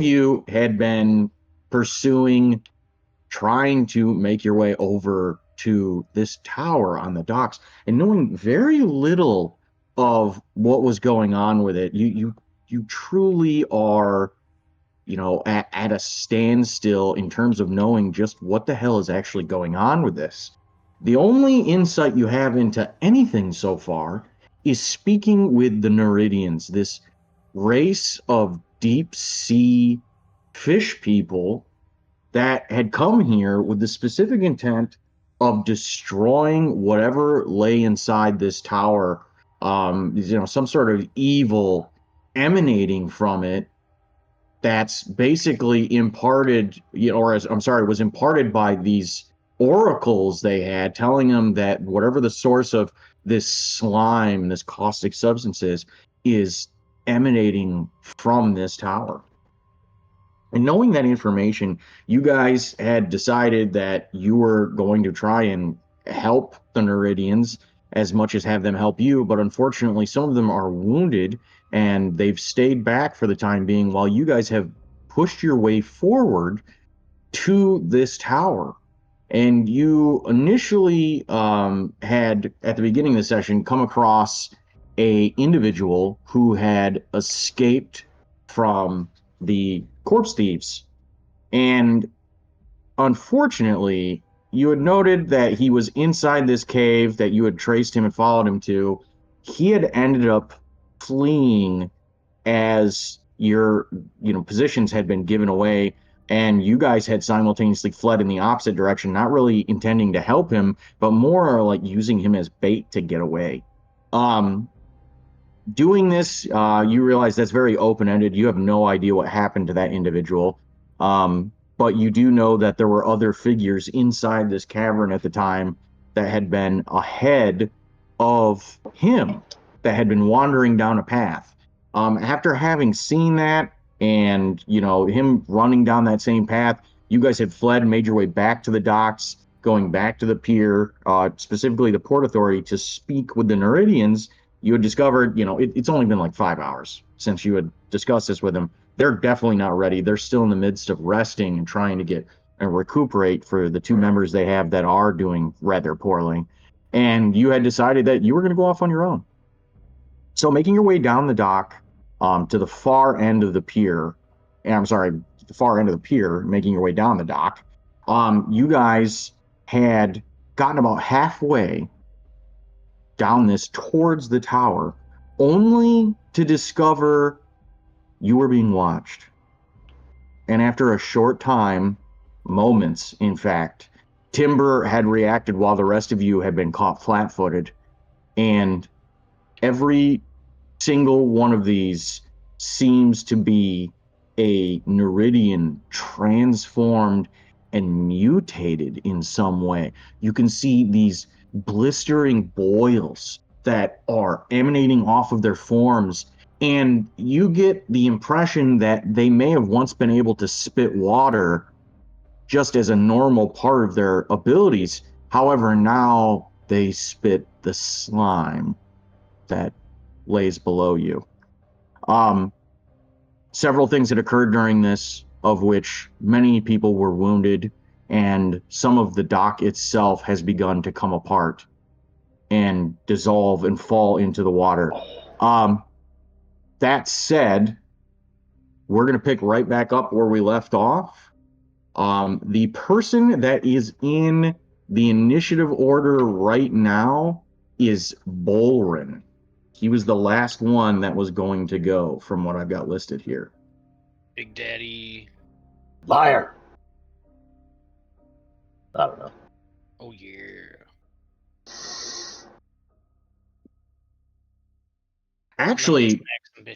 You had been pursuing, trying to make your way over to this tower on the docks, and knowing very little of what was going on with it. You truly are, at a standstill in terms of knowing just what the hell is actually going on with this. The only insight you have into anything so far is speaking with the Neridians, this race of deep sea fish people that had come here with the specific intent of destroying whatever lay inside this tower. Some sort of evil emanating from it that's basically imparted, or as I'm sorry, was imparted by these oracles they had, telling them that whatever the source of this slime, this caustic substance is emanating from this tower. And knowing that information, you guys had decided that you were going to try and help the Neridians as much as have them help you. But unfortunately, some of them are wounded and they've stayed back for the time being while you guys have pushed your way forward to this tower. And you initially had, at the beginning of the session, come across a individual who had escaped from the corpse thieves. And unfortunately, you had noted that he was inside this cave that you had traced him and followed him to. He had ended up fleeing as your positions had been given away, and you guys had simultaneously fled in the opposite direction, not really intending to help him, but more like using him as bait to get away. um Doing this, you realize that's very open-ended. You have no idea what happened to that individual. But you do know that there were other figures inside this cavern at the time that had been ahead of him, that had been wandering down a path. After having seen that and, him running down that same path, you guys had fled and made your way back to the docks, going back to the pier, specifically the Port Authority, to speak with the Neridians. You had discovered, it's only been like 5 hours since you had discussed this with them. They're definitely not ready. They're still in the midst of resting and trying to get and recuperate for the two members they have that are doing rather poorly. And you had decided that you were going to go off on your own. So making your way down the dock, to the far end of the pier, and I'm sorry, the far end of the pier, making your way down the dock, you guys had gotten about halfway down this towards the tower, only to discover you were being watched. And after a short time, moments, in fact, Timber had reacted while the rest of you had been caught flat footed. And every single one of these seems to be a Neridian transformed and mutated in some way. You can see these blistering boils that are emanating off of their forms, and you get the impression that they may have once been able to spit water just as a normal part of their abilities. However, now they spit the slime that lays below you. Um, Several things had occurred during this, of which many people were wounded, and some of the dock itself has begun to come apart and dissolve and fall into the water. That said, we're going to pick right back up where we left off. The person that is in the initiative order right now is Bolrin. He was the last one that was going to go from what I've got listed here. Big Daddy. Liar. I don't know. Oh, yeah. Actually,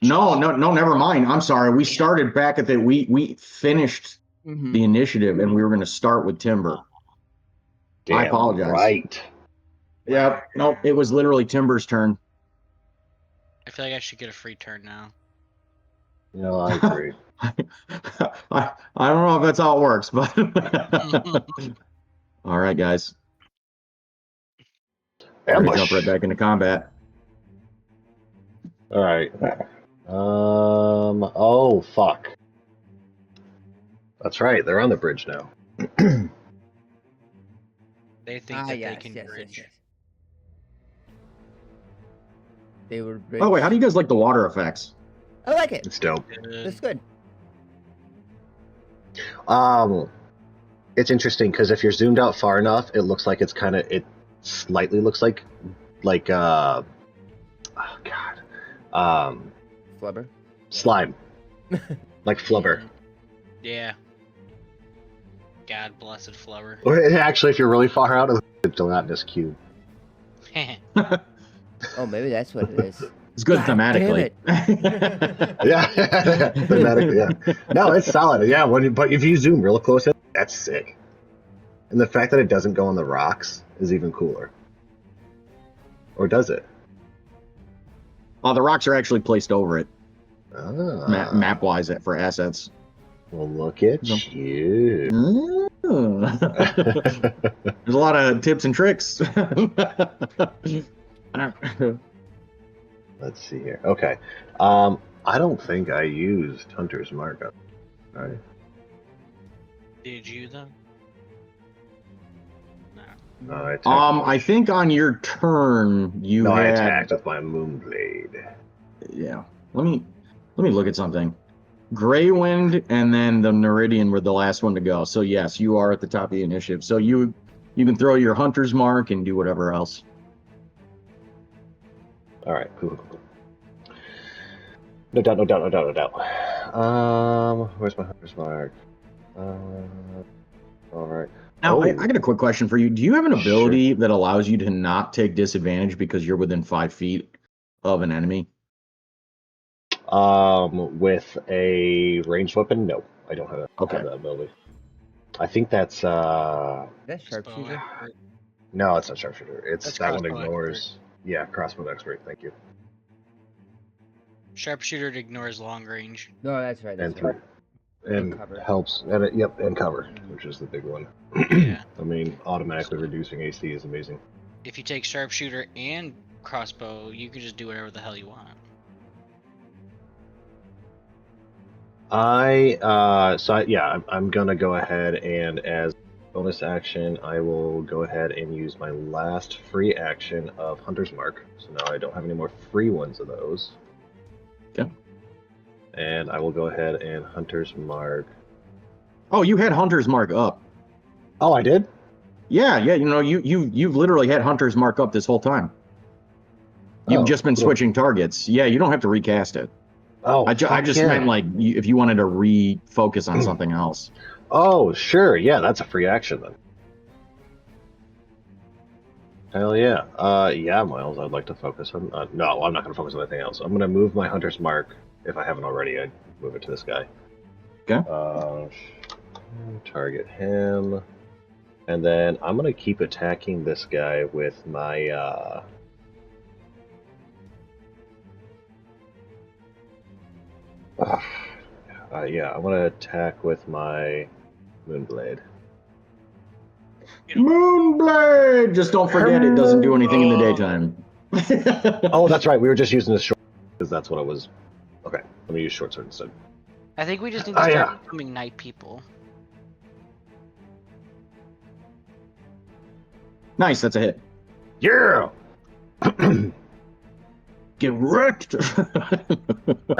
no, never mind. I'm sorry. We started back at we finished the initiative and we were going to start with Timber. Damn, I apologize. Right. Yep. No, it was literally Timber's turn. I feel like I should get a free turn now. I agree. I don't know if that's how it works, but all right, guys. We're gonna jump right back into combat. All right. Oh fuck. That's right. They're on the bridge now. They think that yes, they can yes, bridge. yes. They were bridge. By the way, how do you guys like the water effects? I like it. It's dope. That's good. It's interesting because if you're zoomed out far enough, it looks like it slightly looks like oh god, Flubber. slime, like flubber. Yeah. God blessed flubber. Or actually, if you're really far out, it's a gelatinous cube. Oh, maybe that's what it is. It's good God thematically. Yeah, thematically, yeah. No, it's solid. Yeah, but if you zoom real close, that's sick. And the fact that it doesn't go on the rocks is even cooler. Or does it? The rocks are actually placed over it, Ah. map-wise, for assets. Well, look at No. you. There's a lot of tips and tricks. Let's see here. Okay. I don't think I used Hunter's Markup. Right. Did you though? No. I think on your turn you I had. attacked with my Moonblade. Yeah. Let me look at something. Grey Wind and then the Neridian were the last one to go. So yes, you are at the top of the initiative. So you can throw your Hunter's Mark and do whatever else. All right. Cool. No doubt. Where's my Hunter's Mark? All right. Now, I got a quick question for you. Do you have an ability that allows you to not take disadvantage because you're within 5 feet of an enemy? With a ranged weapon, no, I don't have that ability. I think that's sharpshooter. No, it's not sharpshooter. It's that one ignores. Expert. Yeah, crossbow expert. Thank you. Sharpshooter ignores long range. No, that's right. That's and right. and cover. Helps. And cover, which is the big one. Yeah. I mean, automatically reducing AC is amazing. If you take sharpshooter and crossbow, you can just do whatever the hell you want. I'm gonna go ahead and as bonus action, I will go ahead and use my last free action of Hunter's Mark. So now I don't have any more free ones of those. Okay. And I will go ahead and Hunter's Mark. Oh, you had Hunter's Mark up. Oh, I did? Yeah. You've literally had Hunter's Mark up this whole time. You've just been switching targets. Yeah, you don't have to recast it. Oh, I just meant like if you wanted to refocus on something else. Oh, sure. Yeah, that's a free action then. Hell yeah. Yeah, Miles, I'd like to focus on... no, I'm not going to focus on anything else. I'm going to move my Hunter's Mark. If I haven't already, I'd move it to this guy. Okay. Target him. And then I'm going to keep attacking this guy with my... yeah, I'm going to attack with my Moonblade. Moonblade! Just don't forget it doesn't do anything in the daytime. Oh, that's right. We were just using this short because that's what I was... Okay, let me use short sword instead. I think we just need to start becoming night people. Nice, that's a hit. Yeah! Get wrecked!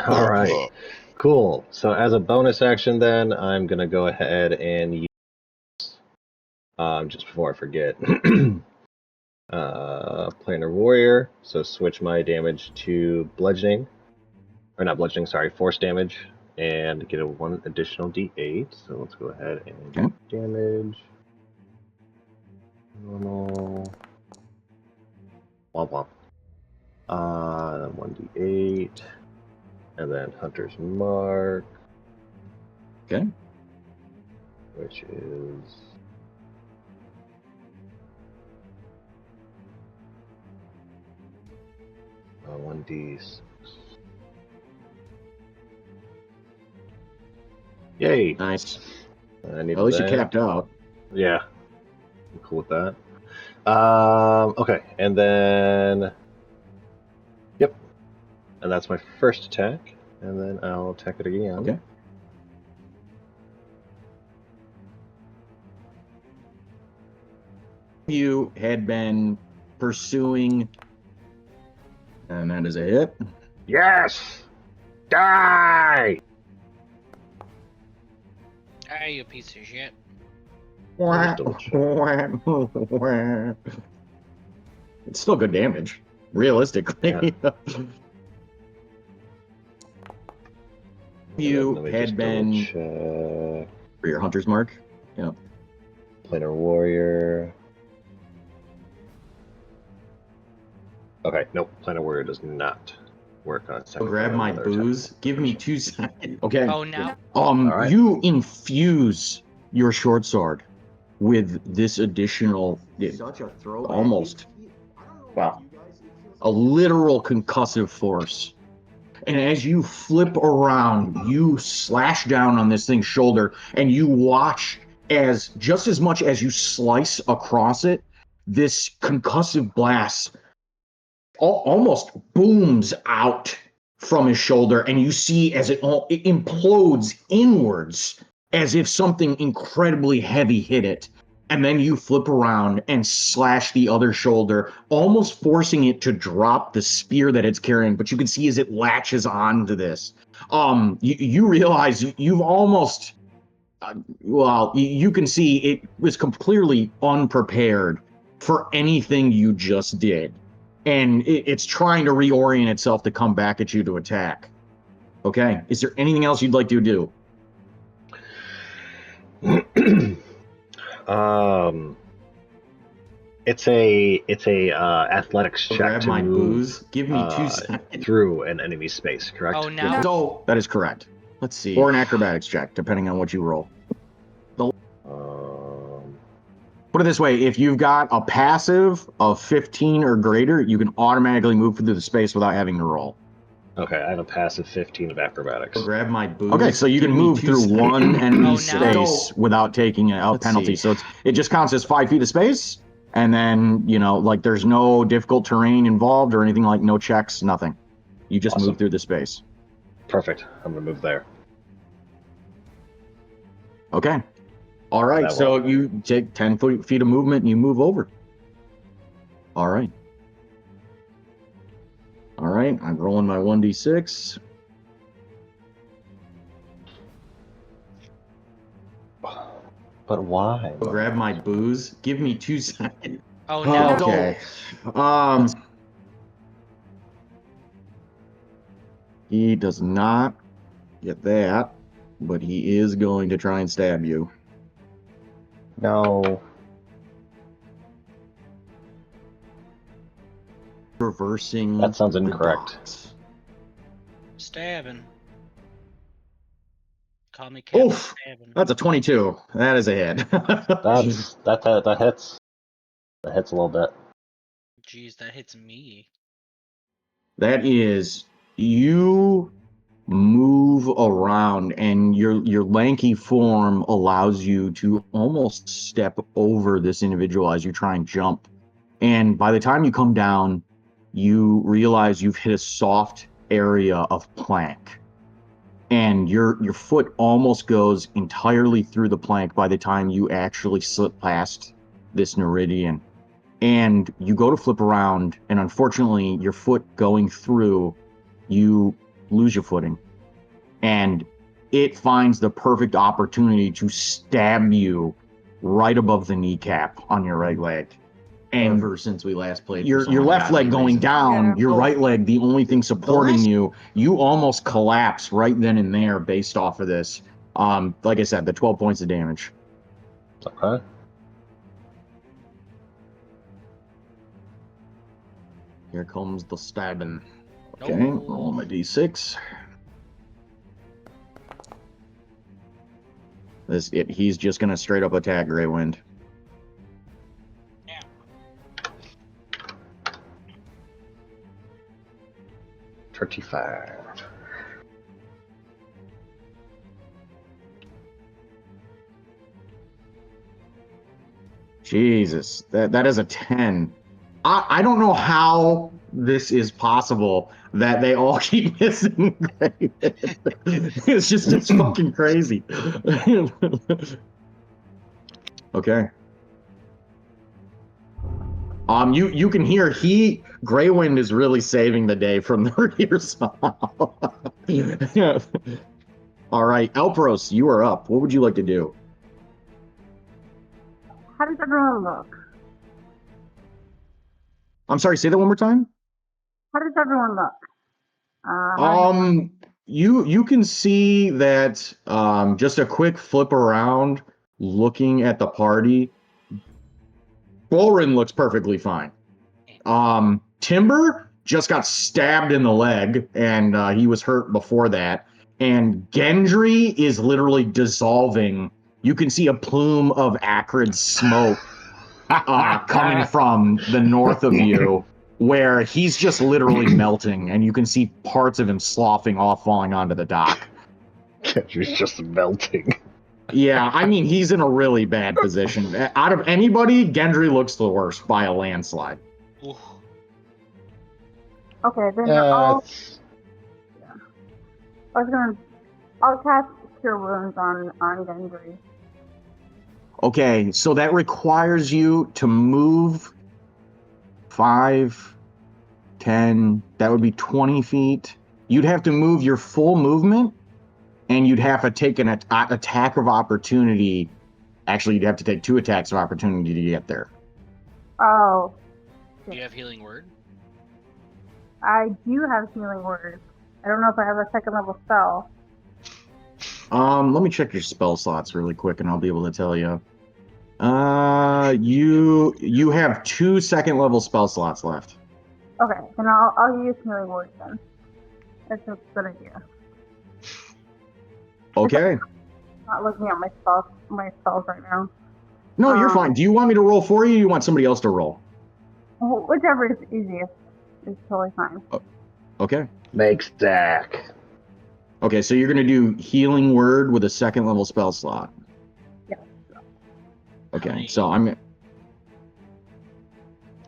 All right, cool. So as a bonus action then, I'm going to go ahead and use... just before I forget... Planar Warrior, so switch my damage to bludgeoning. Or not bludgeoning, sorry, force damage. And get a 1 additional d8. So let's go ahead and do damage. Normal. Womp womp. 1d8. And then Hunter's Mark. Okay. Which is... 1d6. Yay! Nice. I need At least you that. capped out. Yeah. I'm cool with that. Okay, and then... Yep. And that's my first attack. And then I'll attack it again. Okay. You had been pursuing, and that is a hit. Yes! Die! Ah, you piece of shit. Just double check. It's still good damage, realistically. Yeah. You Let me had just double been check. for your hunter's mark. Yeah. Planar Warrior. Okay, nope. Planar Warrior does not work on second. Grab level my other booze. attack. Give me 2 seconds. Okay. Oh, now. All right. You infuse your short sword with this additional, Such a throwback. almost, wow, a literal concussive force. And as you flip around, you slash down on this thing's shoulder, and you watch as, just as much as you slice across it, this concussive blast almost booms out from his shoulder, and you see as it implodes inwards as if something incredibly heavy hit it. And then you flip around and slash the other shoulder, almost forcing it to drop the spear that it's carrying. But you can see as it latches onto this, you realize you've almost, well, you can see it was completely unprepared for anything you just did. And it's trying to reorient itself to come back at you to attack. Okay. Is there anything else you'd like to do? It's a athletics check Grab to my move booze. Give me 2 seconds. through an enemy space, correct? Oh, now. So that is correct. Let's see. Or an acrobatics check, depending on what you roll. Put it this way, if you've got a passive of 15 or greater, you can automatically move through the space without having to roll. Okay, I have a passive 15 of acrobatics. Grab my booze. Okay, so you can Give me move 2 through seconds. one enemy Oh, now. space without taking a Let's penalty. see. So it just counts as 5 feet of space, and then, like there's no difficult terrain involved or anything, like no checks, nothing. You just Awesome. move through the space. Perfect. I'm gonna move there. Okay. All right, That so will. you take 10 feet of movement and you move over. All right. All right, I'm rolling my 1d6. But why? Grab my booze. Give me 2 seconds. Oh, now. Okay. He does not get that, but he is going to try and stab you. No. Reversing. That sounds the incorrect. box. Stabbing. Call me Captain Oof. Stabbing. That's a 22. That is a hit. That hits. That hits a little bit. Jeez, that hits me. That is, you move around, and your lanky form allows you to almost step over this individual as you try and jump. And by the time you come down, you realize you've hit a soft area of plank. And your foot almost goes entirely through the plank by the time you actually slip past this Neridian. And you go to flip around, and unfortunately, your foot going through, you lose your footing. And it finds the perfect opportunity to stab you right above the kneecap on your right leg. And Ever since we last played. your for some left leg ungodly going reason. down, your right leg, the only thing supporting last- you almost collapse right then and there based off of this. Like I said, the 12 points of damage. Okay. Here comes the stabbing. No. Okay, roll my d6. He's just gonna straight up attack Grey Wind. Yeah. 35. Jesus, that is a 10. I don't know how this is possible that they all keep missing. It's fucking crazy. Okay. You can hear Greywind is really saving the day from the rear Yeah. All right, Alpros, you are up. What would you like to do? How does everyone look? I'm sorry, say that one more time. How does everyone look? How does everyone... You can see that just a quick flip around, looking at the party. Bolrin looks perfectly fine. Timber just got stabbed in the leg, and he was hurt before that. And Gendry is literally dissolving. You can see a plume of acrid smoke coming from the north of you, where he's just literally melting, and you can see parts of him sloughing off, falling onto the dock. Gendry's just melting. Yeah, I mean, he's in a really bad position. Out of anybody, Gendry looks the worst by a landslide. Ooh. Okay, then Yeah, I'll cast Cure Wounds on Gendry. Okay, so that requires you to move 5, 10, that would be 20 feet. You'd have to move your full movement, and you'd have to take an attack of opportunity. Actually, you'd have to take 2 attacks of opportunity to get there. Oh, Do you have Healing Word? I do have Healing Word. I don't know if I have a second level spell. Let me check your spell slots really quick, and I'll be able to tell you. You have 2 second level spell slots left. Okay, then I'll use Healing Word then. That's a good idea. Okay. I'm not looking at my spells right now. No, you're fine. Do you want me to roll for you, or you want somebody else to roll? Whichever is easiest is totally fine. Okay. Make Zach. Okay, so you're going to do Healing Word with a second level spell slot. Yes. Okay, so I'm... Oh,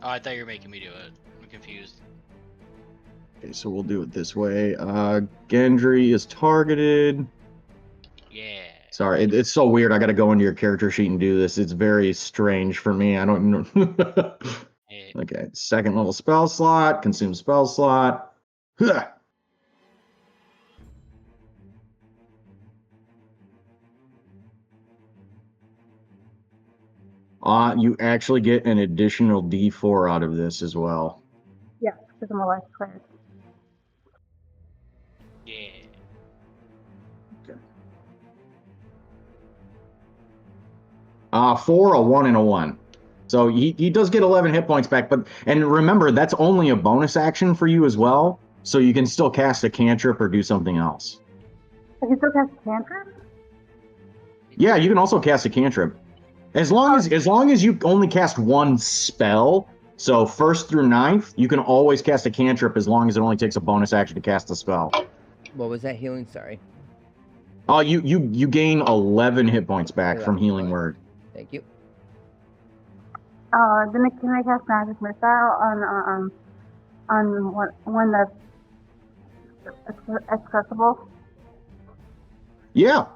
I thought you were making me do it. I'm confused. Okay, so we'll do it this way. Gendry is targeted. Yeah. Sorry, it's so weird. I got to go into your character sheet and do this. It's very strange for me. I don't know. Hey, Okay, second level spell slot, consume spell slot. Huh. You actually get an additional D4 out of this as well. Yes, because I'm a life cleric. yeah. Okay. 4, a 1, and a 1. So he does get 11 hit points back, and remember, that's only a bonus action for you as well, so you can still cast a cantrip or do something else. I can still cast cantrip? Yeah, you can also cast a cantrip. As long as you only cast 1 spell, so 1st through 9th, you can always cast a cantrip as long as it only takes a bonus action to cast a spell. What was that healing? Sorry. You gain 11 hit points back from 11, Healing fine. Word. Thank you. Then can I cast Magic Missile on one that's accessible? Yeah.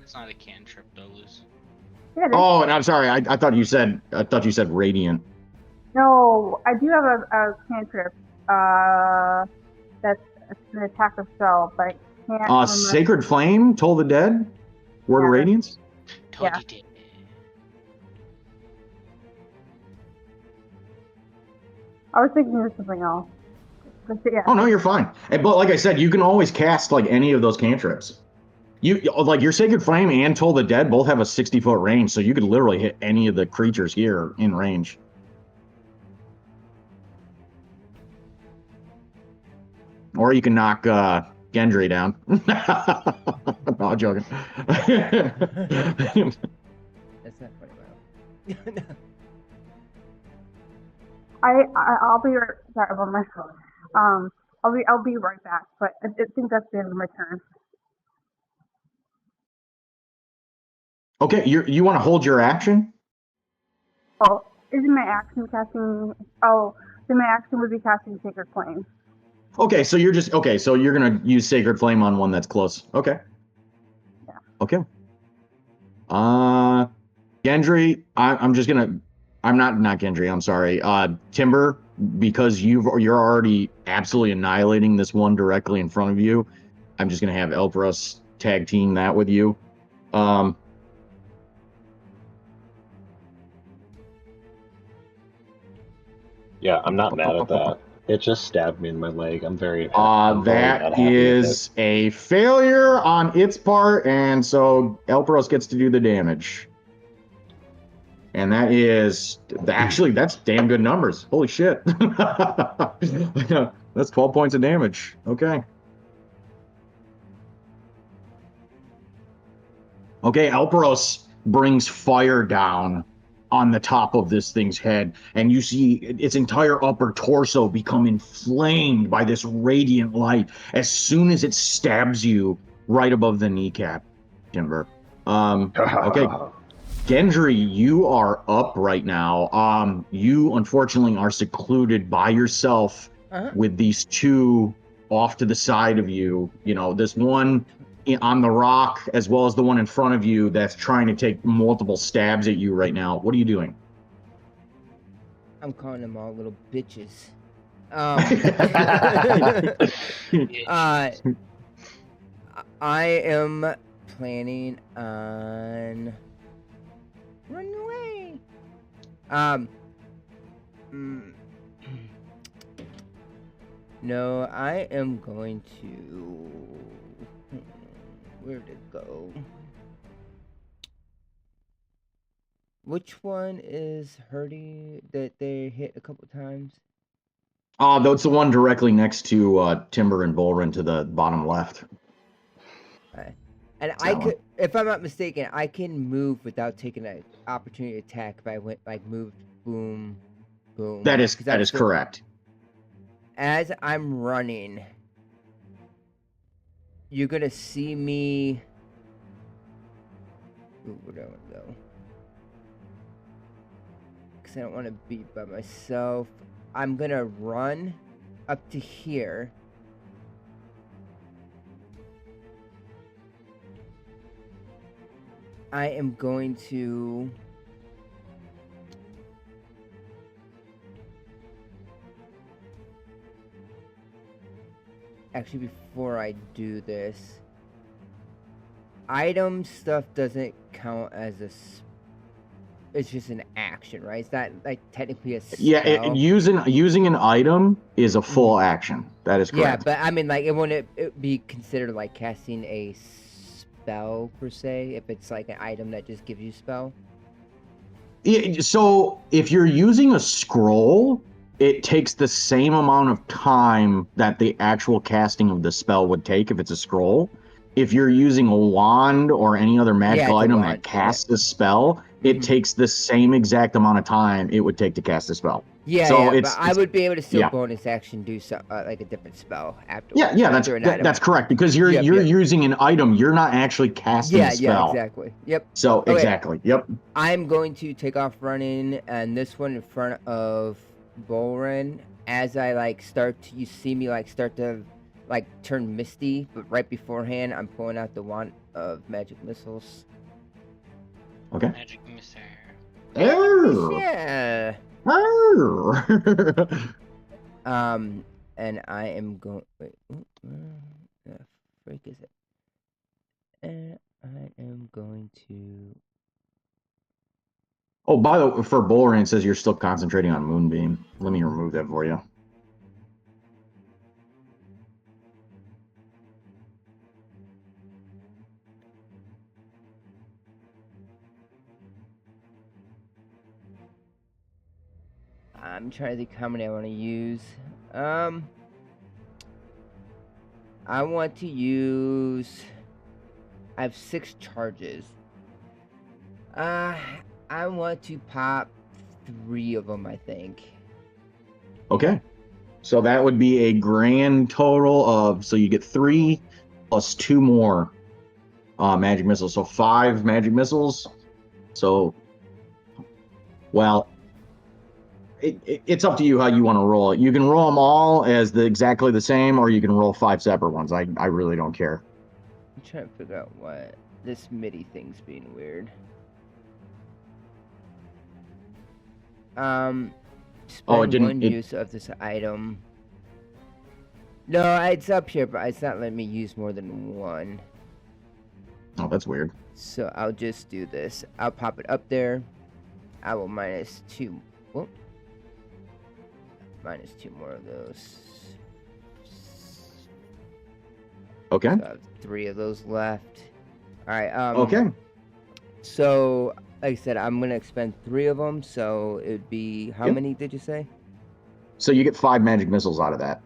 It's not a cantrip, though, Luz. Yeah, it is. Oh, and I'm sorry. I thought you said Radiant. No, I do have a cantrip. That's an attack of spell, but I can't remember. Sacred Flame, Toll the Dead, Word of Yeah. Radiance. Yeah. Told you. I was thinking of something else. But yeah. Oh no, you're fine. But like I said, you can always cast like any of those cantrips. You like your Sacred Flame and Toll the Dead both have a 60-foot range, so you could literally hit any of the creatures here in range. Or you can knock Gendry down. No, I'm joking. That's not funny, wow. I'll be sorry about my phone. I'll be right back, but I think that's the end of my turn. Okay, you want to hold your action? Oh, isn't my action casting? Oh, then my action would be casting Sacred Flame. Okay, so you're gonna use Sacred Flame on one that's close. Okay. Yeah. Okay. Gendry, I'm just gonna I'm not Gendry. I'm sorry. Timber, because you're already absolutely annihilating this one directly in front of you. I'm just gonna have Elpros tag team that with you. Um, Yeah, I'm not mad at that. It just stabbed me in my leg. I'm very not that happy with it. is a failure on its part, and so Elpros gets to do the damage. And that is actually that's damn good numbers. Holy shit. That's 12 points of damage. Okay. Okay, Alperos brings fire down on the top of this thing's head, and you see its entire upper torso become inflamed by this radiant light as soon as it stabs you right above the kneecap, Timber. Okay, Gendry, you are up right now. You unfortunately are secluded by yourself with these two off to the side of you. You know, this one on the rock as well as the one in front of you that's trying to take multiple stabs at you right now. What are you doing? I'm calling them all little bitches. I am planning on running away. No, I am going to. Where'd it go? Which one is hurting that they hit a couple times? That's the one directly next to Timber and Bolrin to the bottom left. And I could, if I'm not mistaken, I can move without taking an opportunity attack if I went like moved, boom, boom. That is correct. As I'm running, you're gonna see me. Ooh, where do I want to go? Because I don't want to be by myself. I'm gonna run up to here. I am going to actually, before I do this, item stuff doesn't count as it's just an action, right? It's not like technically a spell. Yeah, using an item is a full action. That is correct. Yeah, but I mean, like, it wouldn't be considered like casting a spell per se if it's like an item that just gives you spell. Yeah, so if you're using a scroll, it takes the same amount of time that the actual casting of the spell would take if it's a scroll. If you're using a wand or any other magical item that casts a spell, it takes the same exact amount of time it would take to cast a spell. Yeah, so but I would be able to still bonus action do like a different spell afterwards. Yeah, that's correct because you're using an item. You're not actually casting a spell. Yeah, exactly. Yep. So exactly. Yep. I'm going to take off running, and this one in front of Bolrin. As I like you see me like start to like turn misty, but right beforehand, I'm pulling out the wand of magic missiles. Okay. Magic missile. Yeah. And I am going. Wait, the freak is it? And I am going to. Oh, by the way, for Bolrin, it says you're still concentrating on Moonbeam. Let me remove that for you. I'm trying to think how many I want to use. I want to use. I have 6 charges. I want to pop 3 of them, I think. Okay. So that would be a grand total of, so you get 3 plus 2 more magic missiles. So 5 magic missiles. So, well, it's up to you how you want to roll it. You can roll them all as exactly the same, or you can roll 5 separate ones. I really don't care. I'm trying to figure out what this MIDI thing's being weird. Spend Oh, it didn't. one use of this item. No, it's up here, but it's not letting me use more than one. Oh, that's weird. So I'll just do this. I'll pop it up there. I will -2. Whoop. -2 more of those. Okay. So I have 3 of those left. All right. Okay. So, like I said, I'm gonna expend 3 of them. So it'd be how Yep. many did you say? So you get 5 magic missiles out of that.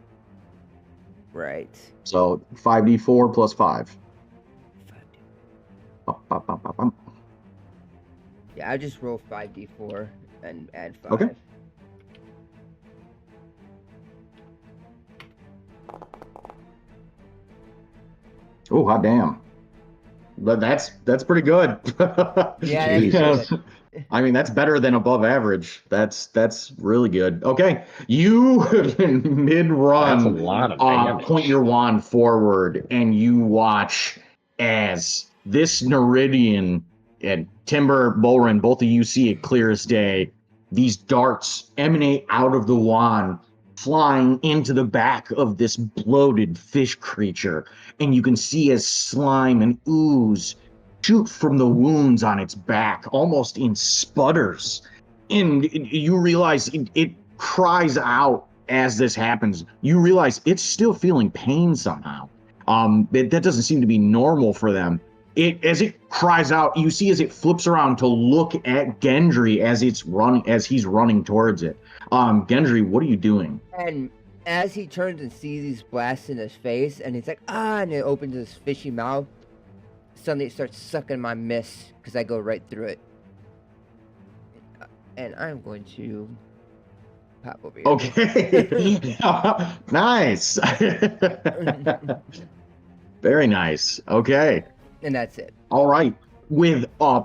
Right. So 5d4 plus 5. Yeah, I just roll 5d4 and add 5. Okay. Oh, hot damn. But that's pretty good. Yeah, Jesus. that's good. I mean, that's better than above average. That's really good. Okay, you That's a mid-run lot of damage. point your wand forward, and you watch as this Neridian and Timber, Bolrin, both of you see it clear as day. These darts emanate out of the wand, flying into the back of this bloated fish creature, and you can see as slime and ooze shoot from the wounds on its back, almost in sputters. And you realize it cries out as this happens. You realize it's still feeling pain somehow. That doesn't seem to be normal for them. As it cries out, you see as it flips around to look at Gendry as he's running towards it. Gendry, what are you doing? And as he turns and sees these blasts in his face, and he's like, ah, and it opens his fishy mouth. Suddenly it starts sucking my mist because I go right through it. And I'm going to pop over here. Okay. Nice. Very nice. Okay. And that's it. All right. With a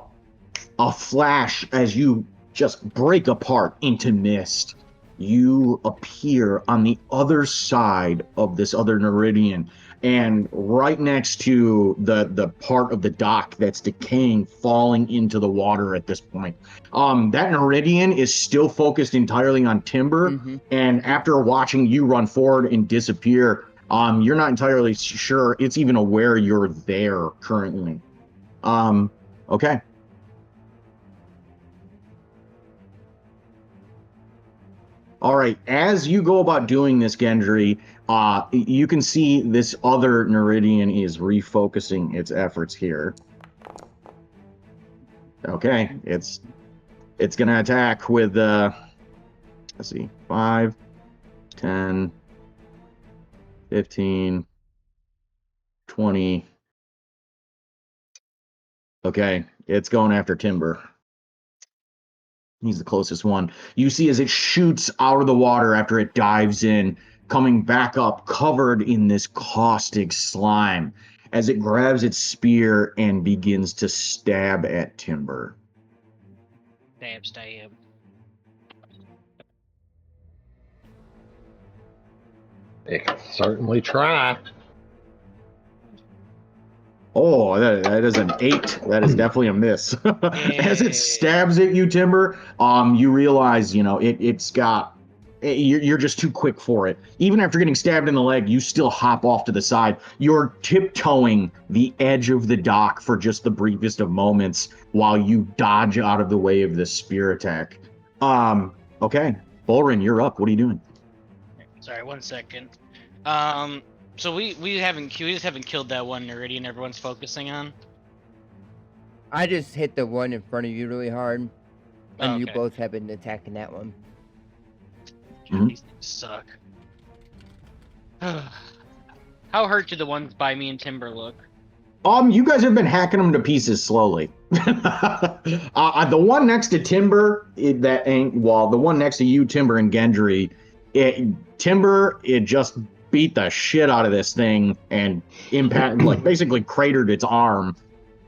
flash as you just break apart into mist, you appear on the other side of this other Neridian, and right next to the part of the dock that's decaying, falling into the water at this point. That Neridian is still focused entirely on Timber, and after watching you run forward and disappear, you're not entirely sure it's even aware you're there currently. Okay. All right. As you go about doing this, Gendry, you can see this other Neridian is refocusing its efforts here. Okay. It's gonna attack with let's see, 5, 10, 15, 20. Okay, it's going after Timber. He's the closest one. You see as it shoots out of the water after it dives in, coming back up, covered in this caustic slime, as it grabs its spear and begins to stab at Timber. Stab. It can certainly try. Oh, that is an 8. That is definitely a miss. As it stabs at you, Timber, you realize, it's got. You're just too quick for it. Even after getting stabbed in the leg, you still hop off to the side. You're tiptoeing the edge of the dock for just the briefest of moments while you dodge out of the way of this spear attack. Okay, Bolrin, you're up. What are you doing? Sorry, 1 second. So we just haven't killed that one Neridian everyone's focusing on. I just hit the one in front of you really hard, and you Okay. both have been attacking that one. These things suck. How hurt do the ones by me and Timber look? You guys have been hacking them to pieces slowly. The one next to Timber, the one next to you, Timber and Gendry, Timber, it just beat the shit out of this thing and basically cratered its arm.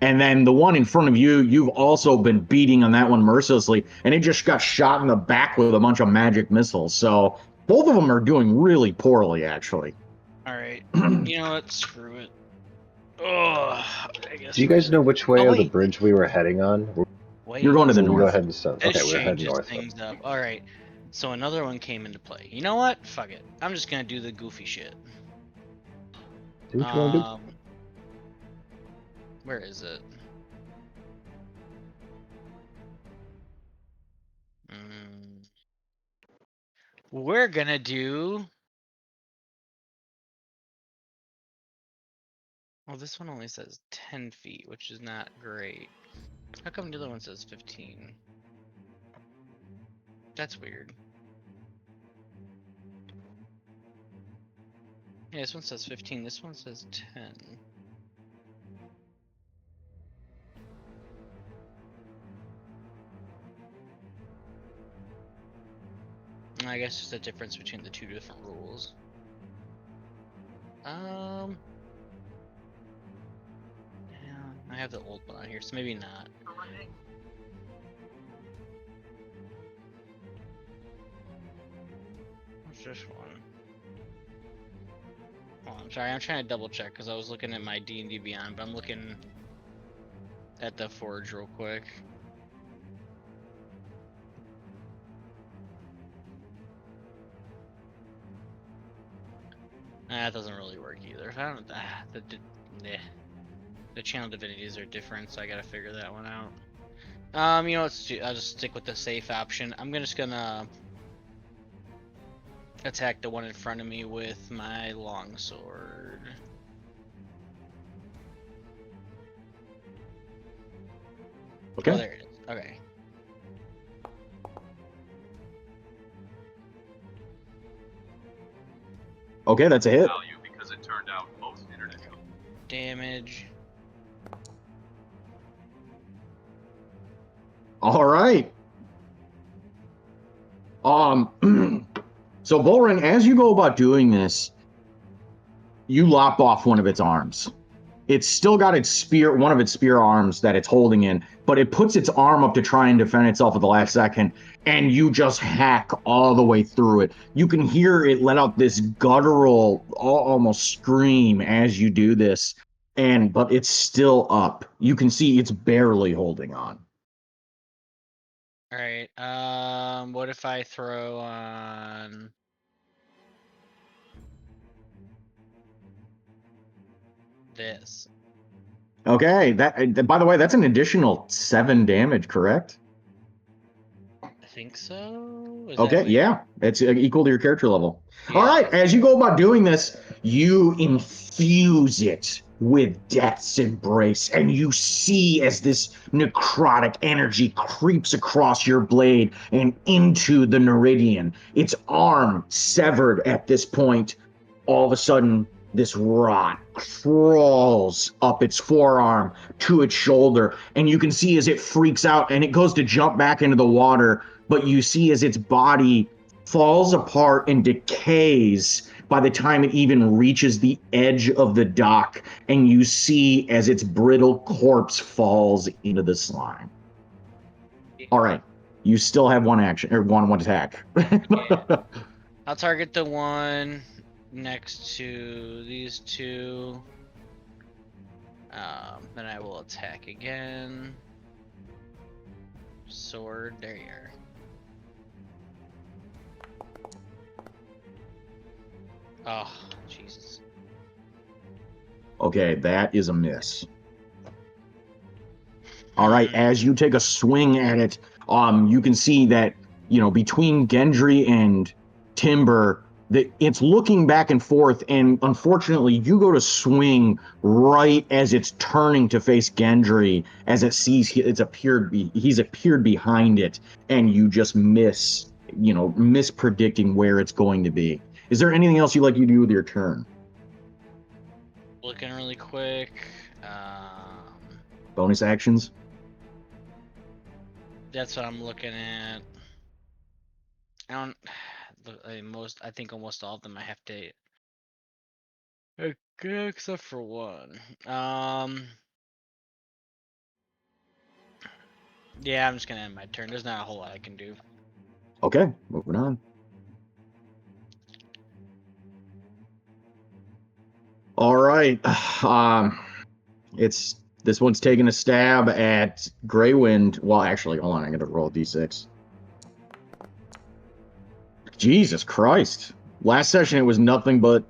And then the one in front of you, you've also been beating on that one mercilessly, and it just got shot in the back with a bunch of magic missiles. So both of them are doing really poorly, actually. All right. You know what? Screw it. Oh, I guess. Do you guys know which way Oh, of the wait. bridge we were heading on? What? Wait. You're going to the So we go north. ahead and start. This Okay, we're heading changes north. things up. All right. So another one came into play. You know what? Fuck it. I'm just gonna do the goofy shit. Do what you want to do. Where is it? We're gonna do. Well, this one only says 10 feet, which is not great. How come the other one says 15? That's weird. Yeah, this one says 15. This one says 10. I guess it's the difference between the two different rules. Yeah, I have the old one on here, so maybe not. What's this one? Oh, I'm sorry, I'm trying to double check because I was looking at my D&D Beyond, but I'm looking at the Forge real quick. That doesn't really work either. I don't. The channel divinities are different, so I gotta figure that one out. You know, I'll just stick with the safe option. I'm just gonna attack the one in front of me with my longsword. Okay. Oh, there it is. Okay. Okay, that's a hit. Value because it turned out most internet. Damage. All right. So Bolrin, as you go about doing this, you lop off one of its arms. It's still got its spear, one of its spear arms that it's holding in, but it puts its arm up to try and defend itself at the last second, and you just hack all the way through it. You can hear it let out this guttural, almost scream as you do this, but it's still up. You can see it's barely holding on. All right. What if I throw on this? Okay, that by the way, that's an additional 7 damage, correct? I think so. Is Okay, that what yeah, it's equal to your character level. All Yeah. right, as you go about doing this, you infuse it with death's embrace, and you see as this necrotic energy creeps across your blade and into the Neridian. Its arm severed at this point. All of a sudden, this rot crawls up its forearm to its shoulder, and you can see as it freaks out and it goes to jump back into the water, but you see as its body falls apart and decays by the time it even reaches the edge of the dock, and you see as its brittle corpse falls into the slime. All right, you still have one action or one attack. I'll target the one next to these two. Then I will attack again. Sword, there you are. Oh, Jesus. Okay, that is a miss. All right, as you take a swing at it, you can see that, between Gendry and Timber, that it's looking back and forth, and unfortunately, you go to swing right as it's turning to face Gendry, as it sees he's appeared behind it, and you just mispredicting where it's going to be. Is there anything else you'd like to do with your turn? Looking really quick. Bonus actions? That's what I'm looking at. I think almost all of them I have to. Okay, except for one. Yeah, I'm just gonna end my turn. There's not a whole lot I can do. Okay, moving on. All right. It's This one's taking a stab at Greywind. Well, actually, hold on. I gotta roll a d6. Jesus Christ. Last session, it was nothing but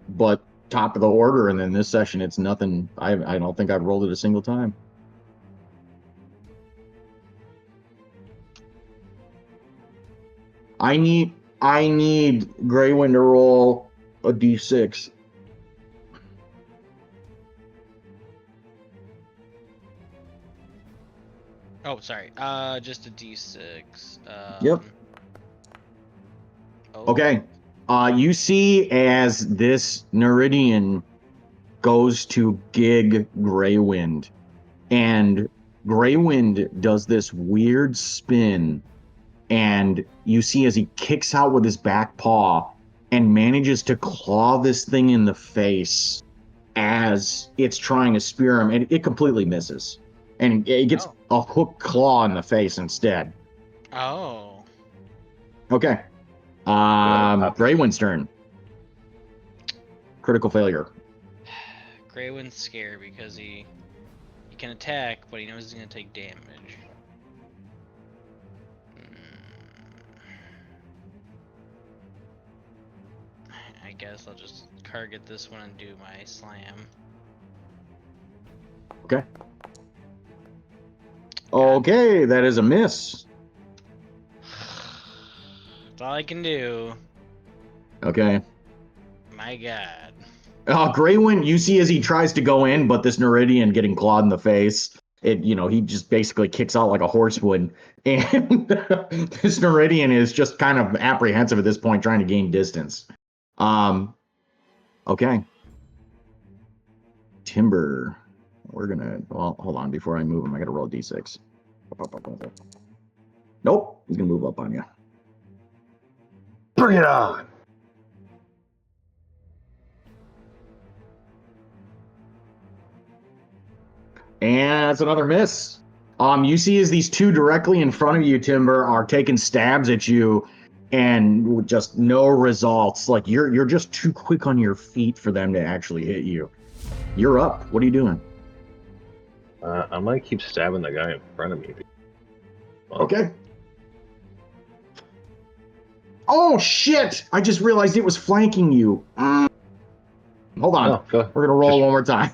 top of the order, and then this session, it's nothing. I don't think I've rolled it a single time. I need Greywind to roll a d6. Oh, sorry. Just a d6. Yep. Oh. Okay. You see as this Neridian goes to gig Greywind, and Greywind does this weird spin, and you see as he kicks out with his back paw and manages to claw this thing in the face as it's trying to spear him, and it completely misses. And it gets a hook claw in the face instead. Oh. Okay. Greywind's turn. Critical failure. Greywind's scared because he can attack, but he knows he's gonna take damage. I guess I'll just target this one and do my slam. Okay. Okay, that is a miss. That's all I can do. Okay. My God. Greywind, you see as he tries to go in, but this Neridian getting clawed in the face, he just basically kicks out like a horse would. And this Neridian is just kind of apprehensive at this point, trying to gain distance. Okay. Timber. Well, hold on. Before I move him, I got to roll a d6. Nope. He's going to move up on you. Bring it on. And that's another miss. You see as these two directly in front of you, Timber, are taking stabs at you, and with just no results. Like you're just too quick on your feet for them to actually hit you. You're up. What are you doing? I might keep stabbing the guy in front of me. Okay. Oh shit! I just realized it was flanking you. Hold on. No, go. We're gonna roll one more time.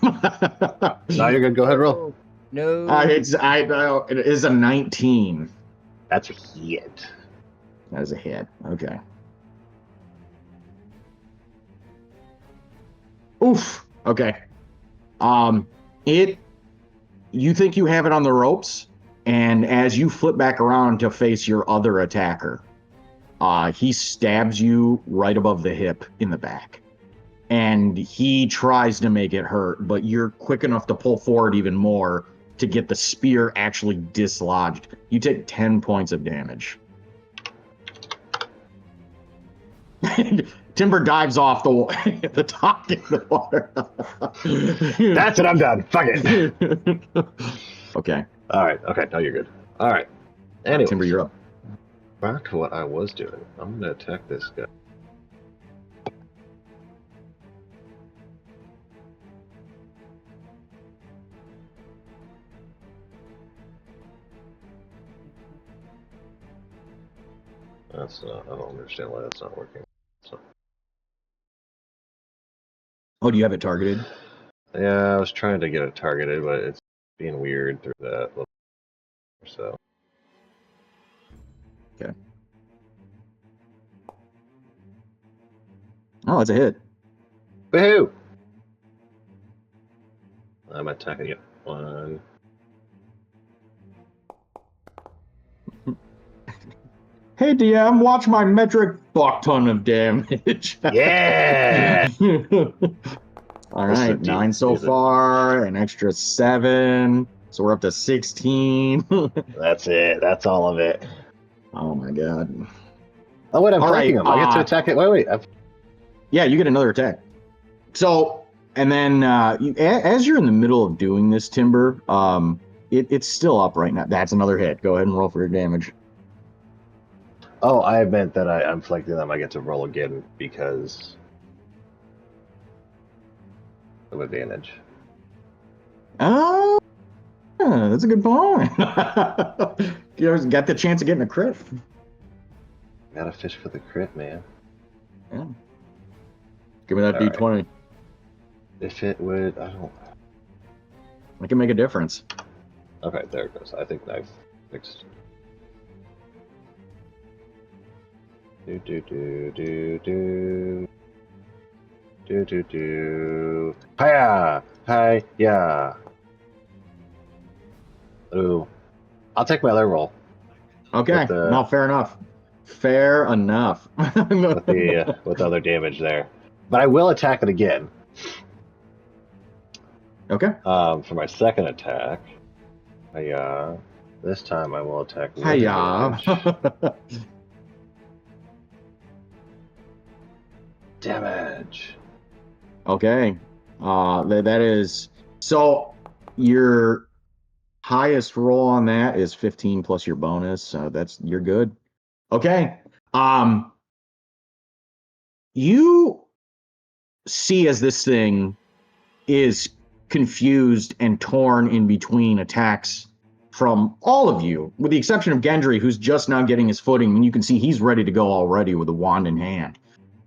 No, you're good. Go ahead, roll. No. It is a 19. That's a hit. That is a hit. Okay. Oof. Okay. You think you have it on the ropes, and as you flip back around to face your other attacker, he stabs you right above the hip in the back. And he tries to make it hurt, but you're quick enough to pull forward even more to get the spear actually dislodged. You take 10 points of damage. Timber dives off the top of the water. That's it. I'm done. Fuck it. Okay. All right. Okay. No, you're good. All right. Anyway, Timber, you're up. Back to what I was doing. I'm gonna attack this guy. That's not. I don't understand why that's not working. So. Oh, do you have it targeted? Yeah, I was trying to get it targeted, but it's being weird through that. So. Okay. Oh, it's a hit. Woohoo! I'm attacking it. 1. Hey DM, watch my metric fuck ton of damage. Yeah! All right, 9 so far, an extra 7, so we're up to 16. That's it. That's all of it. Oh my god. Oh wait, I'm All flanking right, him. I get to attack it. Wait. Yeah, you get another attack. So, and then as you're in the middle of doing this, Timber, it's still up right now. That's another hit. Go ahead and roll for your damage. Oh, I meant that I'm flanking them. I get to roll again because of advantage. Oh, Yeah, that's a good point. You always got the chance of getting a crit. Gotta fish for the crit, man. Yeah. Give me that All right. D20. If it would, I don't. It can make a difference. Okay, there it goes. I think I've fixed. Do do do do do do do do. Hiya! Hi! Yeah. Ooh. I'll take my other roll Okay. with the No, fair enough. Fair enough. with other damage there, but I will attack it again. Okay. For my second attack. Hiya. This time I will attack with Hiya. advantage. Damage. Okay. That is so your highest roll on that is 15 plus your bonus, so you're good. Okay. You see as this thing is confused and torn in between attacks from all of you, with the exception of Gendry, who's just now getting his footing, and you can see he's ready to go already with a wand in hand.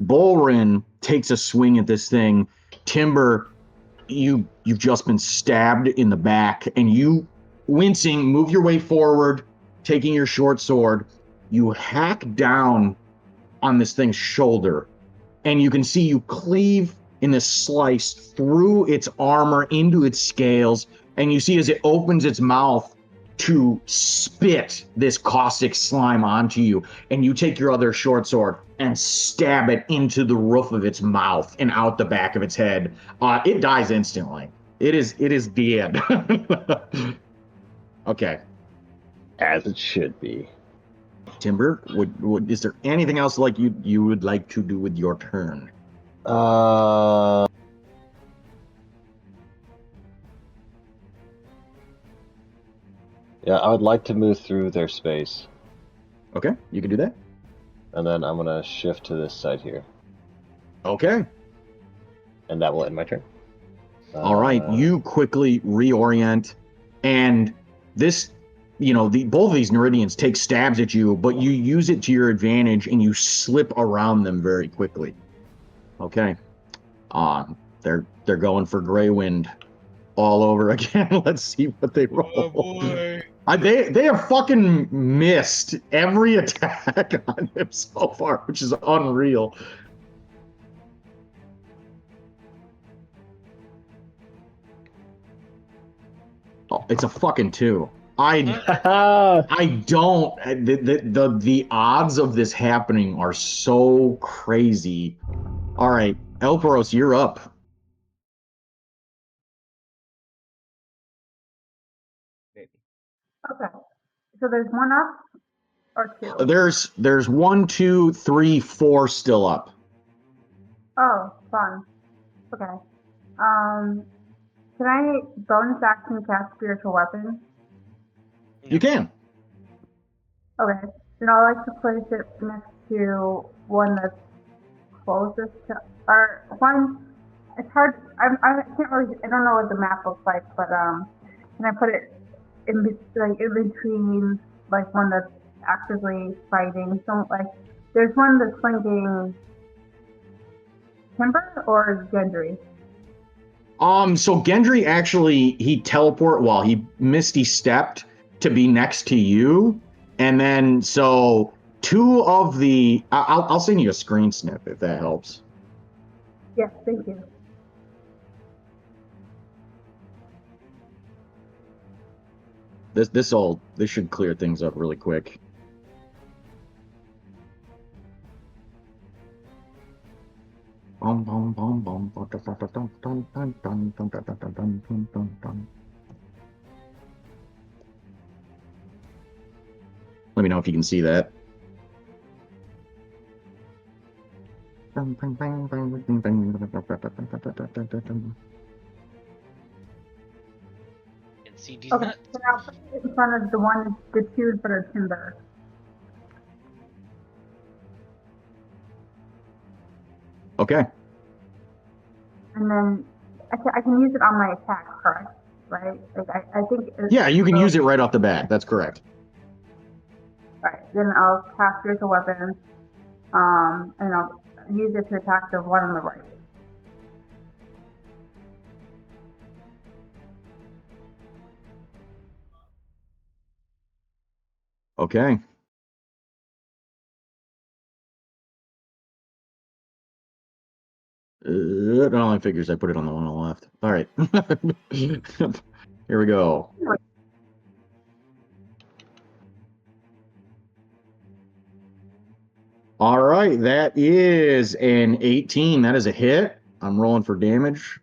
Bolrin takes a swing at this thing. Timber, you've just been stabbed in the back, and you, wincing, move your way forward, taking your short sword. You hack down on this thing's shoulder, and you can see you cleave in this slice through its armor into its scales, and you see as it opens its mouth to spit this caustic slime onto you, and you take your other short sword and stab it into the roof of its mouth and out the back of its head. It dies instantly. It is dead. Okay. As it should be. Timber, is there anything else like you would like to do with your turn? Yeah, I would like to move through their space, Okay, you can do that. and then I'm gonna shift to this side here, Okay. and that will end my turn. All right, you quickly reorient, and this, both of these Neridians take stabs at you, but you use it to your advantage and you slip around them very quickly. Okay. They're going for Grey Wind all over again. Let's see what they roll. Oh boy. They have fucking missed every attack on him so far, which is unreal. Oh, it's a fucking 2. I don't. The odds of this happening are so crazy. All right, Elperos, you're up. Okay. So there's one up or two? There's 1, 2, 3, 4 still up. Oh, fun. Okay. Can I bonus action cast spiritual weapon? You can. Okay. Then I'd like to place it next to one that's closest to, or one. It's hard. I can't really. I don't know what the map looks like, but can I put it in between like one that's actively fighting? So like, there's one that's flanking Timber or Gendry. So Gendry actually he misty stepped to be next to you, and then so two of the I'll send you a screen snip if that helps. Yes, thank you. This should clear things up really quick. Let me know if you can see that. Can see these Okay, nuts. so I'll put it in front of the two that are Timber. Okay. And then I can use it on my attack, correct? right? Like I think. Yeah, you can use it right off the bat. That's correct. Right. Then I'll cast Spiritual Weapon, and I'll use it to attack the one on the right. Okay. It only figures I put it on the one on the left. All right. Here we go. All right, that is an 18. That is a hit. I'm rolling for damage.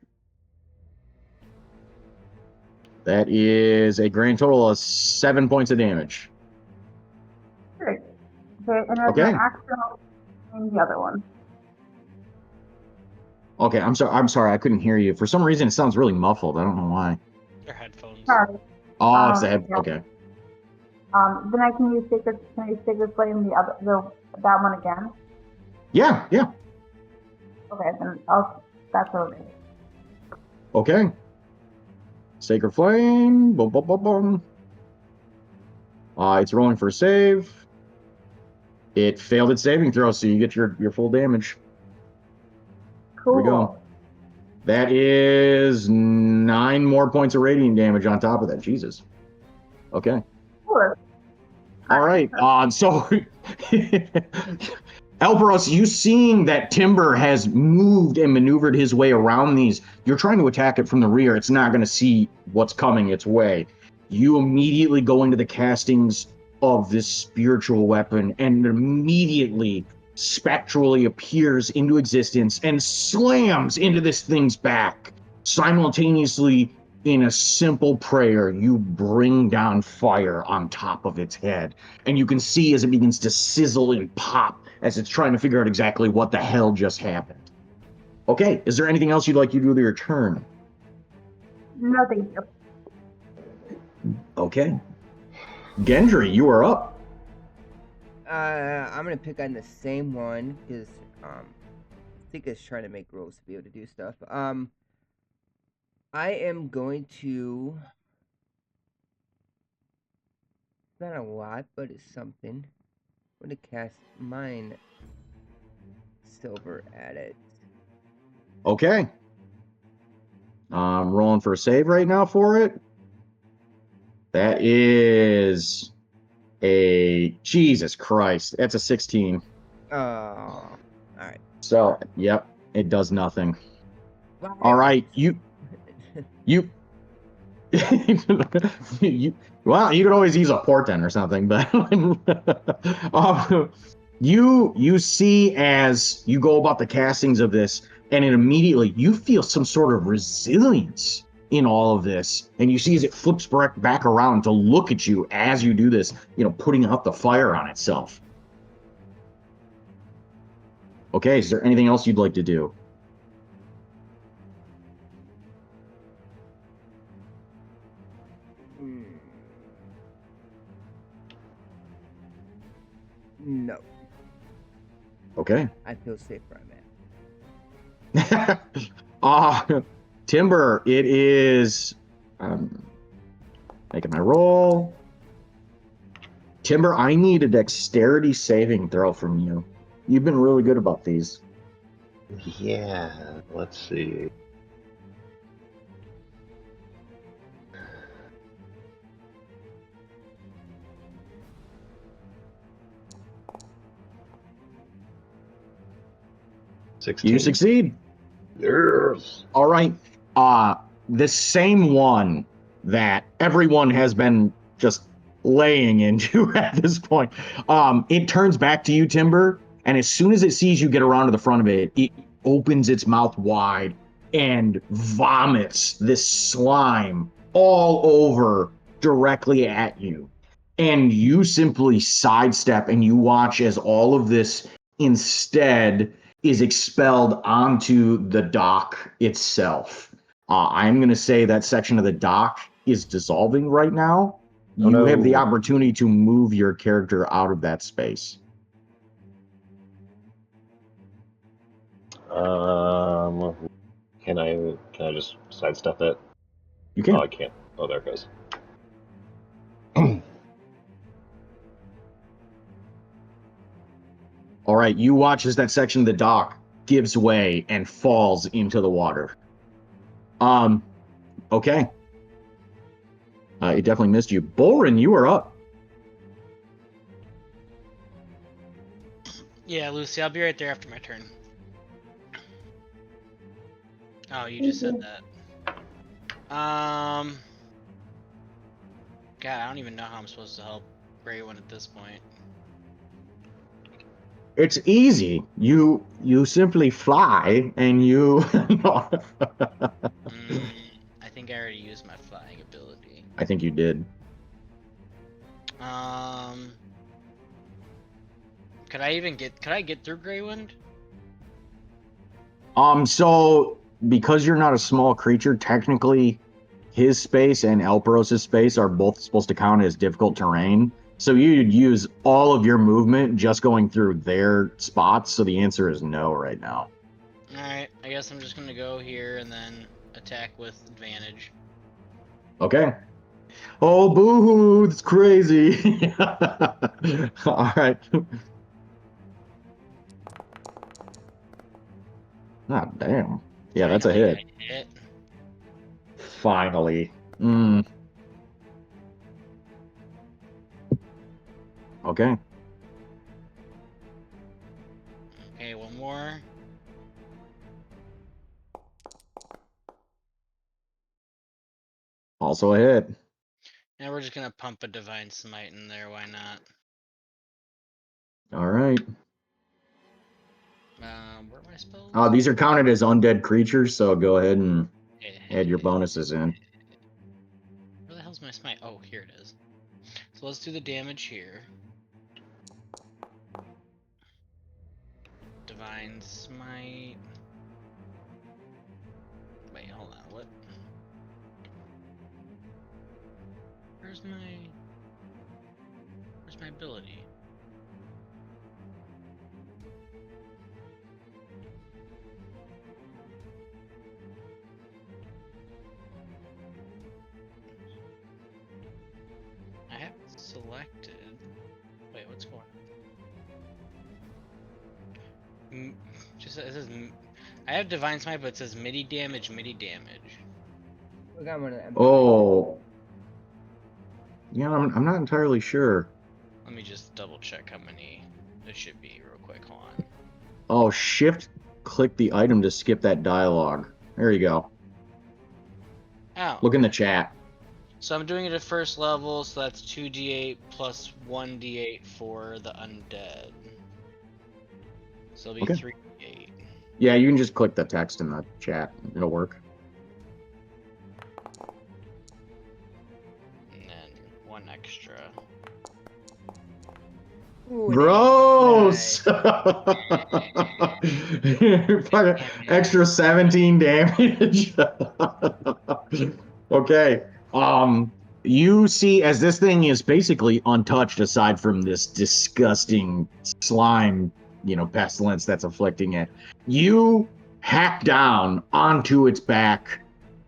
That is a grand total of 7 points of damage. Great. Okay, and as Okay. my action, I'll change the other one. Okay, I'm sorry, I couldn't hear you. For some reason, it sounds really muffled. I don't know why. Your headphones. Sorry. Oh, it's the head. Yeah. Okay. Then I can use Sacred Flame that one again. Yeah. Okay, then that's okay. Okay. Sacred Flame. Boom, boom, boom, boom. It's rolling for a save. It failed its saving throw, so you get your full damage. Cool. Here we go. That is 9 more points of radiant damage on top of that. Jesus. Okay. Cool. All right. So, Elperos, you seeing that Timber has moved and maneuvered his way around these, you're trying to attack it from the rear. It's not going to see what's coming its way. You immediately go into the castings of this spiritual weapon and immediately spectrally appears into existence and slams into this thing's back. Simultaneously, in a simple prayer, you bring down fire on top of its head. And you can see as it begins to sizzle and pop as it's trying to figure out exactly what the hell just happened. Okay, is there anything else you'd like to do with your turn? No, thank you. Okay. Gendry, you are up. I'm gonna pick on the same one because I think it's trying to make rolls to be able to do stuff. I am going to. Not a lot, but it's something. I'm gonna cast mine silver at it. Okay. I'm rolling for a save right now for it. That is a Jesus Christ. That's a 16. Oh, all right. So, yep, it does nothing. Well, All right, you well, you could always use a portent or something, but you see as you go about the castings of this, and it immediately you feel some sort of resilience in all of this, and you see as it flips back around to look at you as you do this, putting out the fire on itself. Okay, is there anything else you'd like to do? No. Okay. I feel safe where I'm at. Timber, it is making my roll. Timber, I need a dexterity saving throw from you. You've been really good about these. Yeah, let's see. You succeed. Yes. All right. The same one that everyone has been just laying into at this point. It turns back to you, Timber, and as soon as it sees you get around to the front of it, it opens its mouth wide and vomits this slime all over directly at you. And you simply sidestep and you watch as all of this instead is expelled onto the dock itself. I'm going to say that section of the dock is dissolving right now. You have the opportunity to move your character out of that space. Can I just sidestep it? You Oh, can. I can't. Oh, there it goes. All right, you watch as that section of the dock gives way and falls into the water. Okay. It definitely missed you. Boren, you are up. Yeah, Lucy, I'll be right there after my turn. Oh, you just said that. God, I don't even know how I'm supposed to help Grey One at this point. It's easy. You simply fly and you. I think I already used my flying ability. I think you did. Could I get through Greywind? So because you're not a small creature, technically his space and Elperos's space are both supposed to count as difficult terrain. So you'd use all of your movement just going through their spots. So the answer is no right now. Alright, I guess I'm just gonna go here and then attack with advantage. Okay. Oh, boo-hoo, it's crazy. All right. Ah, damn. Yeah, that's a Finally, hit. I hit. Finally. Okay. Okay, one more. Also a hit. Now we're just gonna pump a Divine Smite in there, why not? All right. Where are my spells? These are counted as undead creatures, so go ahead and add your bonuses in. Where the hell's my smite? Oh, here it is. So let's do the damage here. Divine Smite. Wait, hold on. What? Where's my ability? I have it selected. Wait, what's going on? Just it says I have Divine Smite, but it says MIDI damage, MIDI damage. We got one of them. Oh. Yeah, I'm not entirely sure. Let me just double check how many this should be real quick. Hold on. Oh, shift click the item to skip that dialogue. There you go. Oh. Look in the chat. So I'm doing it at first level, so that's 2d8 plus 1d8 for the undead. So it'll be Okay. 3d8. Yeah, you can just click the text in the chat. It'll work. And then one extra. Ooh, Gross! Extra 17 damage. Okay. You see, as this thing is basically untouched aside from this disgusting slime, pestilence that's afflicting it, you hack down onto its back,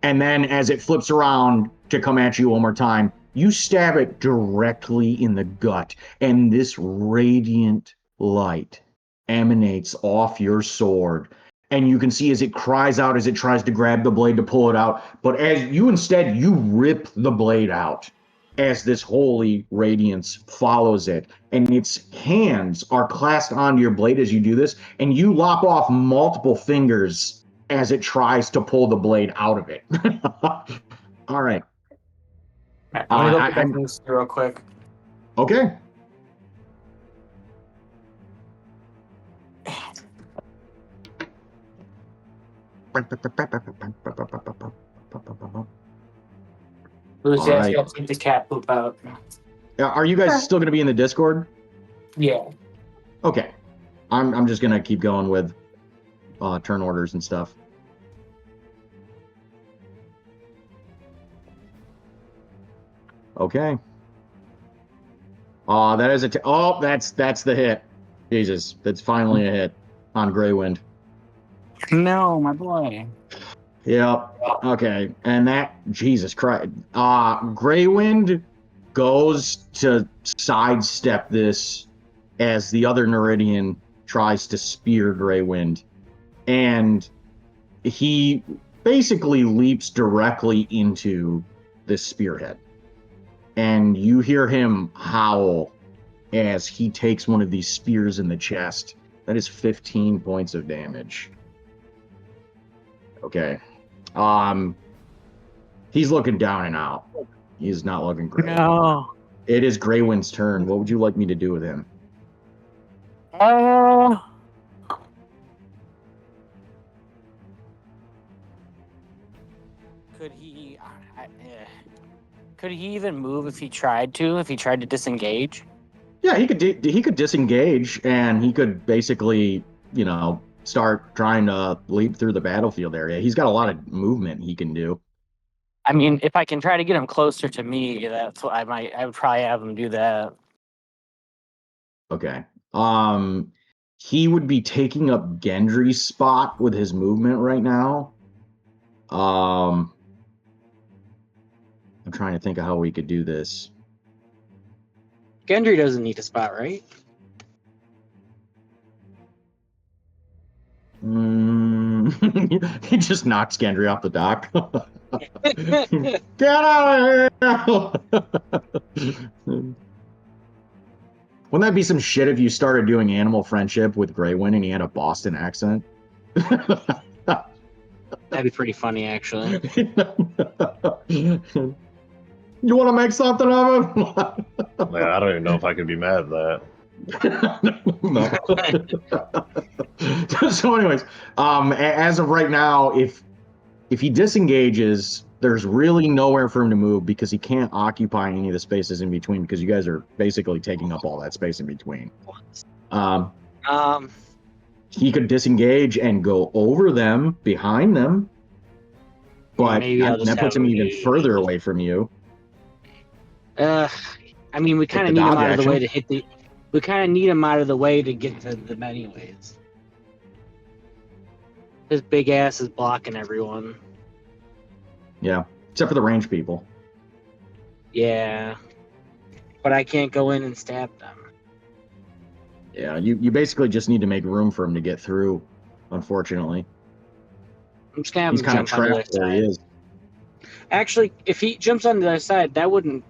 and then as it flips around to come at you one more time, you stab it directly in the gut, and this radiant light emanates off your sword. And you can see as it cries out as it tries to grab the blade to pull it out. But as you rip the blade out as this holy radiance follows it. And its hands are clasped onto your blade as you do this. And you lop off multiple fingers as it tries to pull the blade out of it. All right. I'm gonna go protect this real quick. Okay. Lucy, I right. gotta take the cat poop out. Are you guys still going to be in the Discord? Yeah. Okay. I'm just going to keep going with turn orders and stuff. Okay. That is that's the hit. Jesus, that's finally a hit on Greywind. No, my boy. Yep. Okay. And that, Jesus Christ. Greywind goes to sidestep this as the other Neridian tries to spear Greywind. And he basically leaps directly into this spearhead. And you hear him howl as he takes one of these spears in the chest. That is 15 points of damage. Okay. He's looking down and out. He's not looking great. No. It is Greywind's turn. What would you like me to do with him? Could he? Could he even move if he tried to? If he tried to disengage? Yeah, he could disengage, and he could basically, start trying to leap through the battlefield area. He's got a lot of movement he can do. I mean, if I can try to get him closer to me, that's what I might. I would probably have him do that. Okay. He would be taking up Gendry's spot with his movement right now. I'm trying to think of how we could do this. Gendry doesn't need a spot, right? He just knocks Gendry off the dock. Get out of here! Wouldn't that be some shit if you started doing animal friendship with Greywind and he had a Boston accent? That'd be pretty funny, actually. You want to make something of it? Man, I don't even know if I could be mad at that. No. So, anyways, as of right now, if he disengages, there's really nowhere for him to move because he can't occupy any of the spaces in between because you guys are basically taking up all that space in between. He could disengage and go over them, behind them, but that puts him even further away from you. I mean, we kind of need him out of the way to hit the. We kind of need him out of the way to get to them anyways. His big ass is blocking everyone. Yeah, except for the range people. Yeah, but I can't go in and stab them. Yeah, you basically just need to make room for him to get through, unfortunately. I'm just gonna have He's him kind of jump on the other trapped where side. he is. Actually, if he jumps on the other side, that wouldn't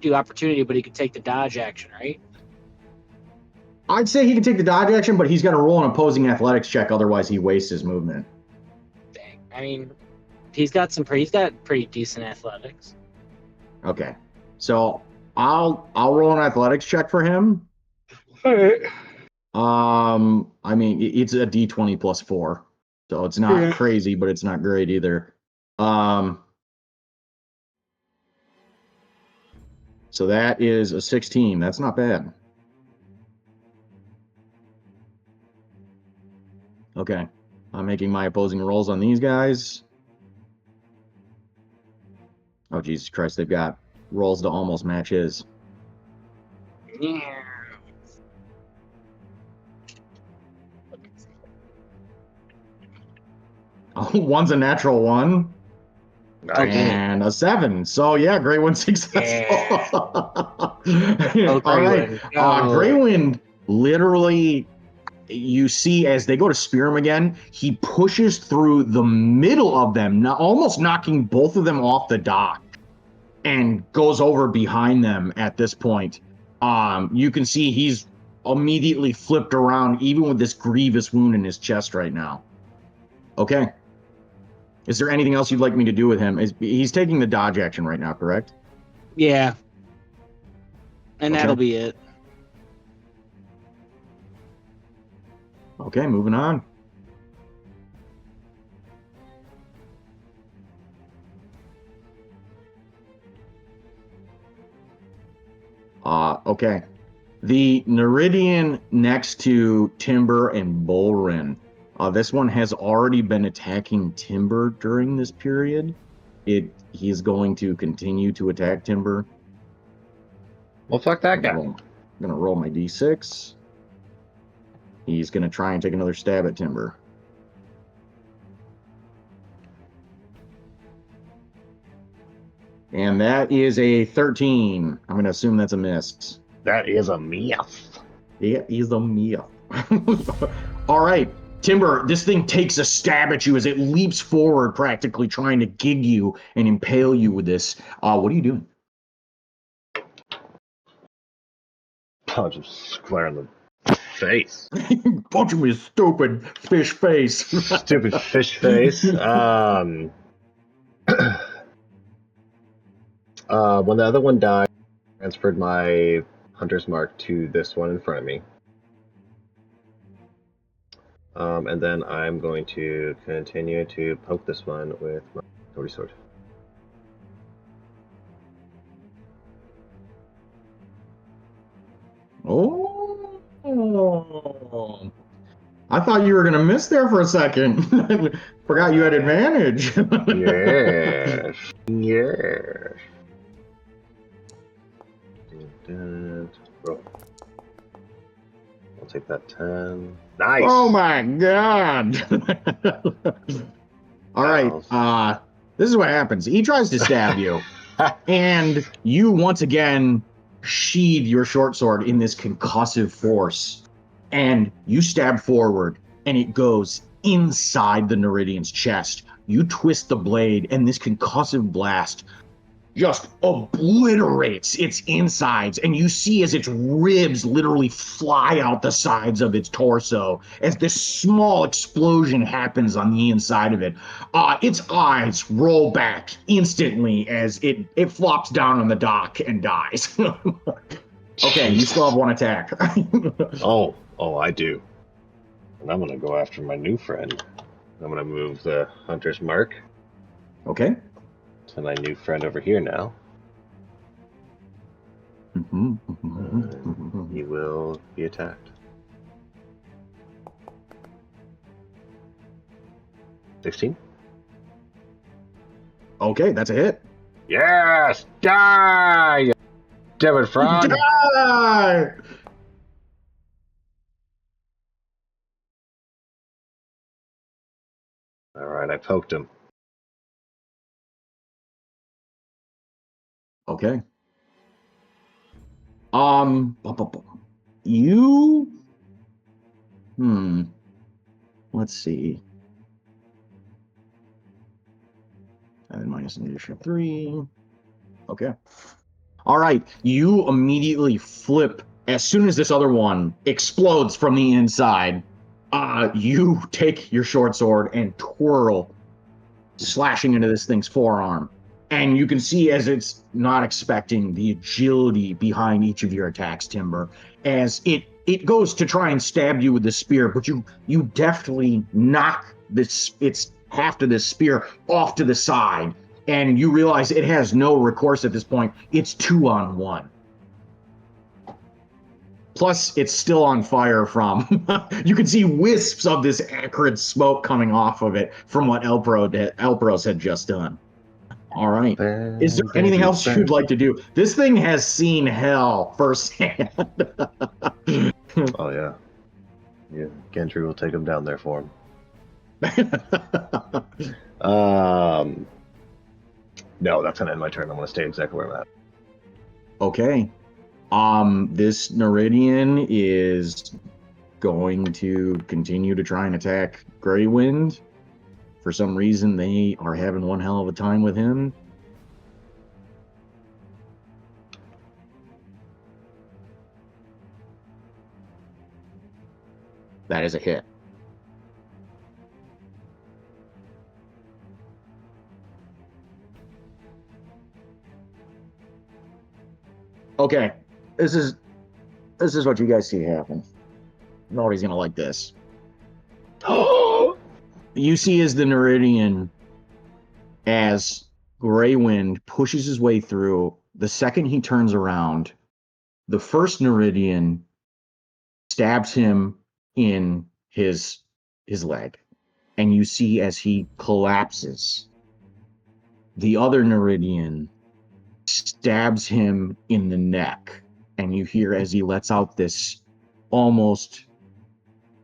do opportunity, but he could take the dodge action, right? I'd say he can take the dodge action, but he's got to roll an opposing athletics check, otherwise he wastes his movement. Dang. I mean, he's got pretty decent athletics. Okay, so I'll roll an athletics check for him. All right. I mean, it's a D20 plus 4, so it's not crazy, but it's not great either. So that is a 16. That's not bad. Okay, I'm making my opposing rolls on these guys. Oh, Jesus Christ, they've got rolls to almost match his. Yeah. Oh, one's a natural 1. Nice. And a 7. So yeah, Greywind successful. Oh, All right. Greywind. Greywind literally, you see as they go to spear him again, he pushes through the middle of them, almost knocking both of them off the dock, and goes over behind them at this point. You can see he's immediately flipped around, even with this grievous wound in his chest right now. Okay. Is there anything else you'd like me to do with him? He's taking the dodge action right now, correct? Yeah. And Okay. that'll be it. Okay, moving on. Okay. The Neridian next to Timber and Bolrin. This one has already been attacking Timber during this period. He's going to continue to attack Timber. Well, fuck that guy. I'm gonna roll my D6. He's gonna try and take another stab at Timber. And that is a 13. I'm going to assume that's a miss. That is a miss. It is a meal. All right, Timber, this thing takes a stab at you as it leaps forward, practically trying to gig you and impale you with this. What are you doing? Punch him square in the face. Punch him with his stupid fish face. Stupid fish face. When the other one died, I transferred my hunter's mark to this one in front of me. And then I'm going to continue to poke this one with my sword. Oh. I thought you were going to miss there for a second. Forgot you had advantage. Yes. Yes. Roll. I'll take that 10. Nice. Oh my god. All right. This is what happens. He tries to stab you, and you once again sheathe your short sword in this concussive force, and you stab forward, and it goes inside the Neridian's chest. You twist the blade, and this concussive blast just obliterates its insides, and you see as its ribs literally fly out the sides of its torso as this small explosion happens on the inside of it. Its eyes roll back instantly as it flops down on the dock and dies. Okay, you still have one attack. Oh, I do. And I'm gonna go after my new friend. I'm gonna move the hunter's mark Okay. to my new friend over here now. He will be attacked. 16. Okay, that's a hit. Yes! Die! You stupid frog! Die! Alright, I poked him. Okay. You. Let's see. 7 minus leadership 3. Okay. All right. You immediately flip as soon as this other one explodes from the inside. You take your short sword and twirl, slashing into this thing's forearm. And you can see as it's not expecting the agility behind each of your attacks, Timber, as it goes to try and stab you with the spear, but you deftly knock its haft of this spear off to the side, and you realize it has no recourse at this point. It's 2-on-1. Plus, it's still on fire from. You can see wisps of this acrid smoke coming off of it from what Elpros had just done. All right. Is there anything else you'd like to do? This thing has seen hell firsthand. Oh, yeah. Yeah, Gentry will take him down there for him. No, that's gonna end my turn. I'm gonna stay exactly where I'm at. Okay. This Neridian is going to continue to try and attack Greywind. For some reason, they are having one hell of a time with him. That is a hit. Okay, this is what you guys see happen. Nobody's gonna like this. You see as the Neridian, as Greywind pushes his way through, the second he turns around, the first Neridian stabs him in his leg. And you see as he collapses, the other Neridian stabs him in the neck. And you hear as he lets out this almost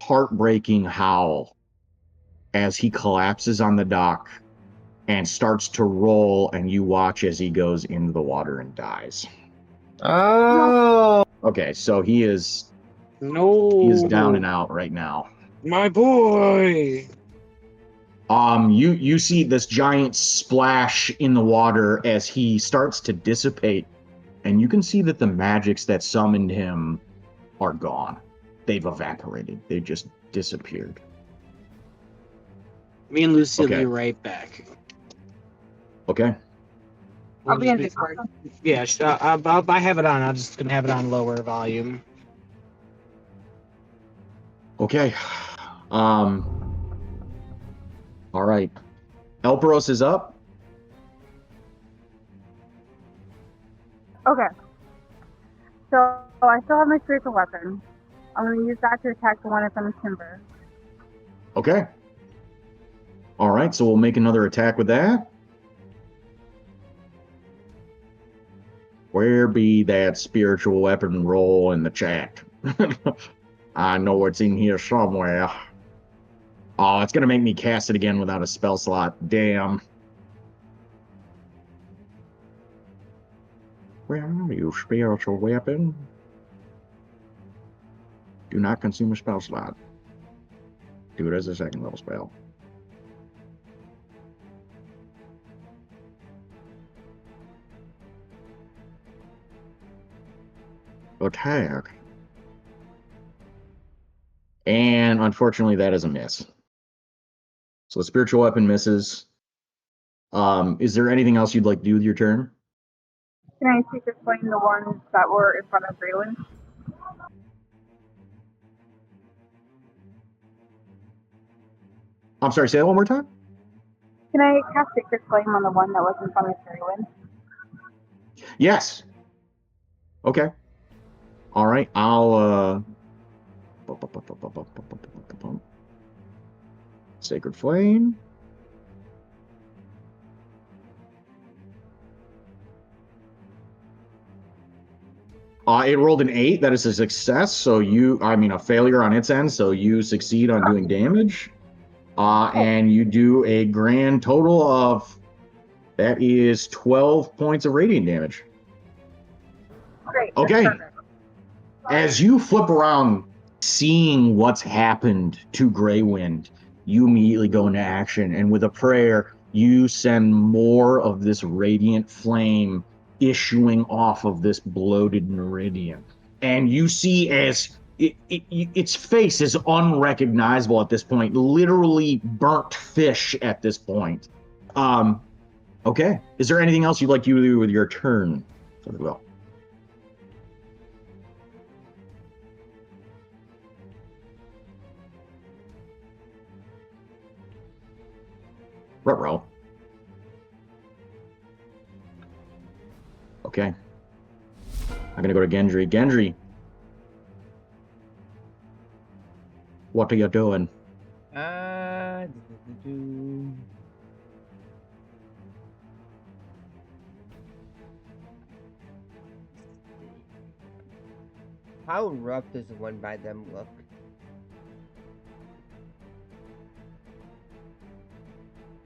heartbreaking howl as he collapses on the dock and starts to roll, and you watch as he goes into the water and dies. Oh, Okay, so he is No. down and out right now. My boy. You see this giant splash in the water as he starts to dissipate, and you can see that the magics that summoned him are gone. They've evaporated. They just disappeared. Me and Lucy will Okay. be right back. Okay. I'll be in Just Discord. Yeah, I have it on. I'm just gonna have it on lower volume. Okay. All right. Elperos is up. Okay. So I still have my spiritual weapon. I'm going to use that to attack the one that's on the timber. Okay. All right, so we'll make another attack with that. Where be that spiritual weapon roll in the chat? I know it's in here somewhere. Oh, it's going to make me cast it again without a spell slot. Damn. Where are you, spiritual weapon? Do not consume a spell slot. Do it as a second level spell. Attack. And unfortunately, that is a miss. So the spiritual weapon misses. Is there anything else you'd like to do with your turn? Can I take explain the ones that were in front of Braylon? I'm sorry, say that one more time? Can I cast Sacred Flame on the one that was in front of Braylon? Yes. Okay. All right. I'll Sacred Flame. It rolled an 8. That is a success. So a failure on its end. So you succeed on doing damage. And you do a grand total of, that is 12 points of radiant damage. Great. Okay. Perfect. As you flip around, seeing what's happened to Greywind, you immediately go into action. And with a prayer, you send more of this radiant flame issuing off of this bloated Meridian. And you see as its face is unrecognizable at this point, literally burnt fish at this point. Okay. Is there anything else you'd like to do with your turn? Well. Ruh-roh. Okay. I'm gonna go to Gendry. Gendry. What are you doing? How rough does the one by them look?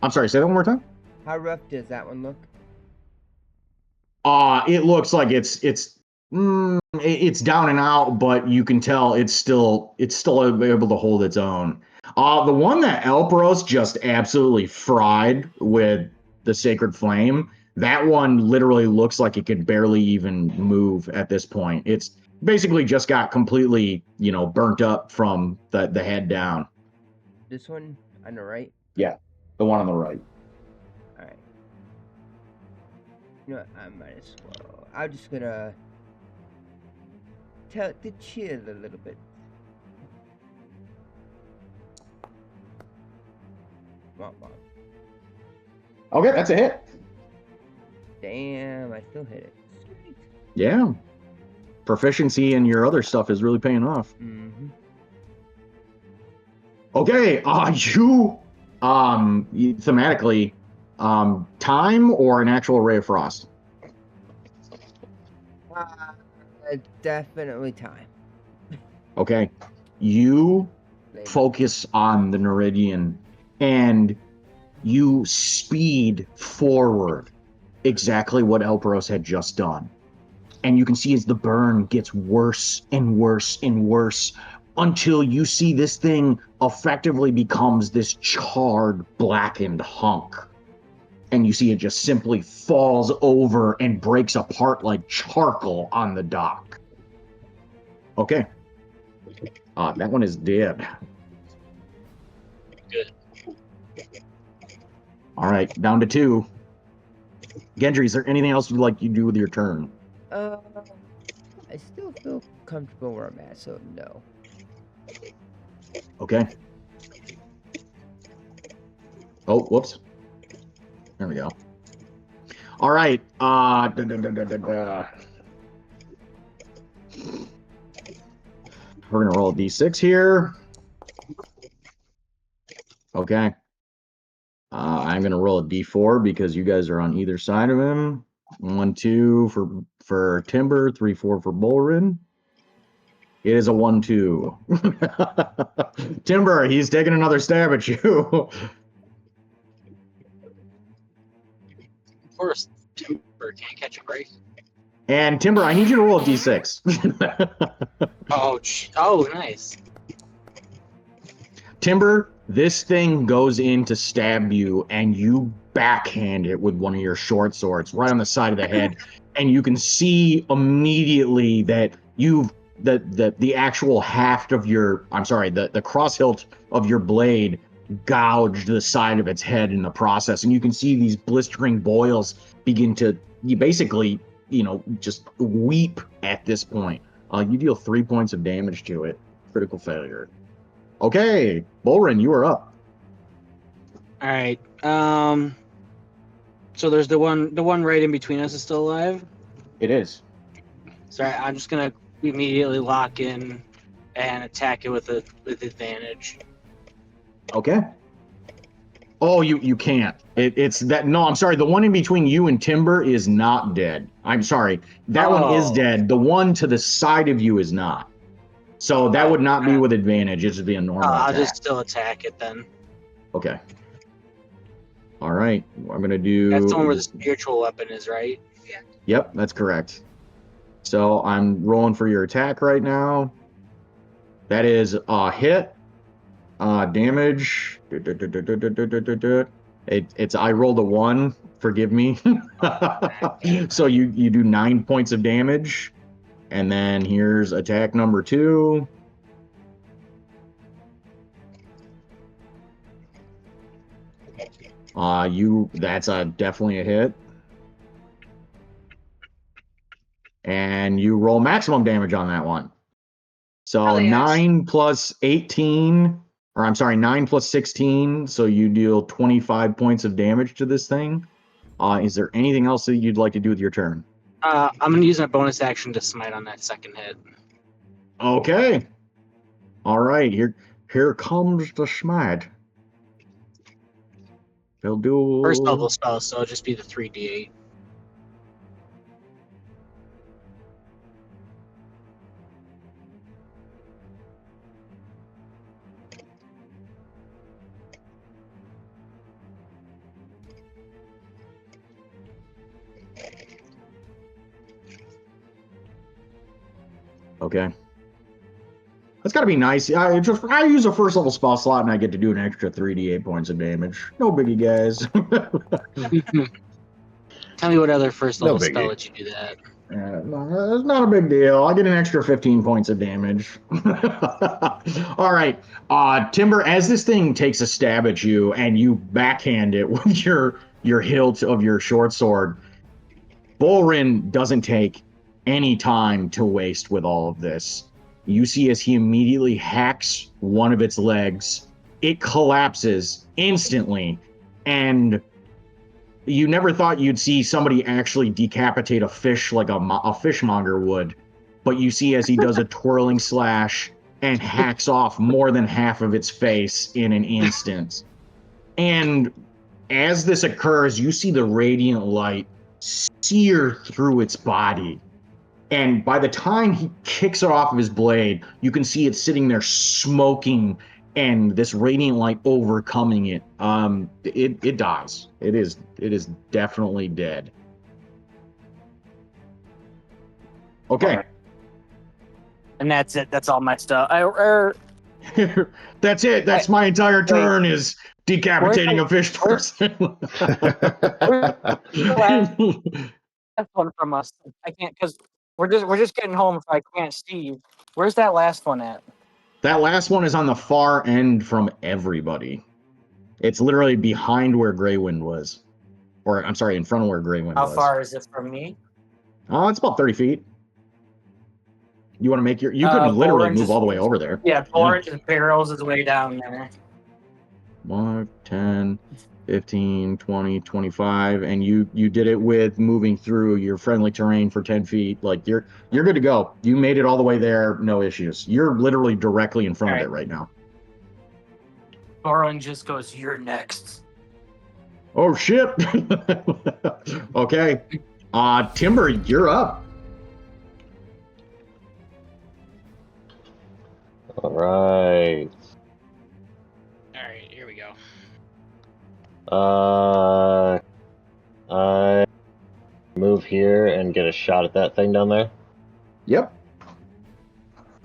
I'm sorry, say that one more time? How rough does that one look? It looks like it's down and out, but you can tell it's still able to hold its own. The one that Elperos just absolutely fried with the Sacred Flame, that one literally looks like it could barely even move at this point. It's basically just got completely, burnt up from the head down. This one on the right? Yeah, the one on the right. Alright. You know what? I might as well. I'm just gonna tell it to chill a little bit. Womp womp. Okay, that's a hit. Damn, I still hit it. Sweet. Yeah. Proficiency in your other stuff is really paying off. Mm-hmm. Okay, you thematically, time or an actual ray of frost? Definitely time. Okay. You Later. focus on the Neridian, and you speed forward, exactly what Elperos had just done. And you can see as the burn gets worse and worse and worse until you see this thing effectively becomes this charred, blackened hunk. And you see it just simply falls over and breaks apart like charcoal on the dock. Okay. That one is dead. Good. All right, down to 2. Gendry, is there anything else you'd like you to do with your turn? I still feel comfortable where I'm at, so no. Okay. Oh, whoops. There we go. All right. We're gonna roll a d6 here. Okay. I'm gonna roll a d4 because you guys are on either side of him. 1, 2 for Timber, 3, 4 for Bolrin. It is a 1, 2. Timber, he's taking another stab at you. Of course, Timber can't catch a break. And Timber, I need you to roll a d6. Oh, nice. Timber, this thing goes in to stab you, and you backhand it with one of your short swords right on the side of the head, and you can see immediately that you've the actual haft of your the cross hilt of your blade gouged the side of its head in the process, and you can see these blistering boils begin to just weep at this point. You deal 3 points of damage to it. Critical failure. Okay, Bolrin, you are up. All right. So there's the one right in between us is still alive. It is. Sorry, I'm just gonna immediately lock in and attack it with advantage. Okay. Oh, you can't. It's that. No, I'm sorry. The one in between you and Timber is not dead. I'm sorry. That one is dead. The one to the side of you is not. So that would not be with advantage. It would be a normal attack. I'll just still attack it then. Okay. All right. I'm going to do... That's the one where the spiritual weapon is, right? Yeah. Yep, that's correct. So I'm rolling for your attack right now. That is a hit. Damage. It's I rolled a 1. Forgive me. So you do 9 points of damage. And then here's attack number 2. That's definitely a hit. And you roll maximum damage on that one. So 9 plus 18, or I'm sorry, 9 plus 16. So you deal 25 points of damage to this thing. Is there anything else that you'd like to do with your turn? I'm going to use my bonus action to smite on that second hit. Okay. All right. Here comes the smite. They'll do... First level spell, so it'll just be the 3d8. Okay. That's got to be nice. I use a first level spell slot and I get to do an extra 3d8 points of damage. No biggie, guys. Tell me what other first level spell lets you do that. No, it's not a big deal. I get an extra 15 points of damage. All right. Timber, as this thing takes a stab at you and you backhand it with your hilt of your short sword, Bolrin doesn't take any time to waste with all of this. You see as he immediately hacks one of its legs, it collapses instantly, and you never thought you'd see somebody actually decapitate a fish like a fishmonger would, but you see as he does a twirling slash and hacks off more than half of its face in an instant. And as this occurs, you see the radiant light sear through its body. And by the time he kicks it off of his blade, you can see it sitting there smoking and this radiant light overcoming it. It dies. It is definitely dead. Okay. And that's it. That's all my stuff. That's it. That's my entire turn is decapitating a fish person. That's one from us. I can't because we're just getting home, so I can't see. Where's that last one at? That last one is on the far end from everybody. It's literally behind where Greywind was. Or, I'm sorry, in front of where Greywind was. How far is it from me? Oh, it's about 30 feet. You want to make your... You could literally move all the way over there. Yeah, Boran just barrels his way down there. 5, 10, 15, 20, 25, and you did it with moving through your friendly terrain for 10 feet. Like, you're good to go. You made it all the way there, no issues. You're literally directly in front of it right now. Boran just goes, "You're next." Oh, shit! Okay. Timber, you're up. All right. Alright, here we go. I move here and get a shot at that thing down there. Yep.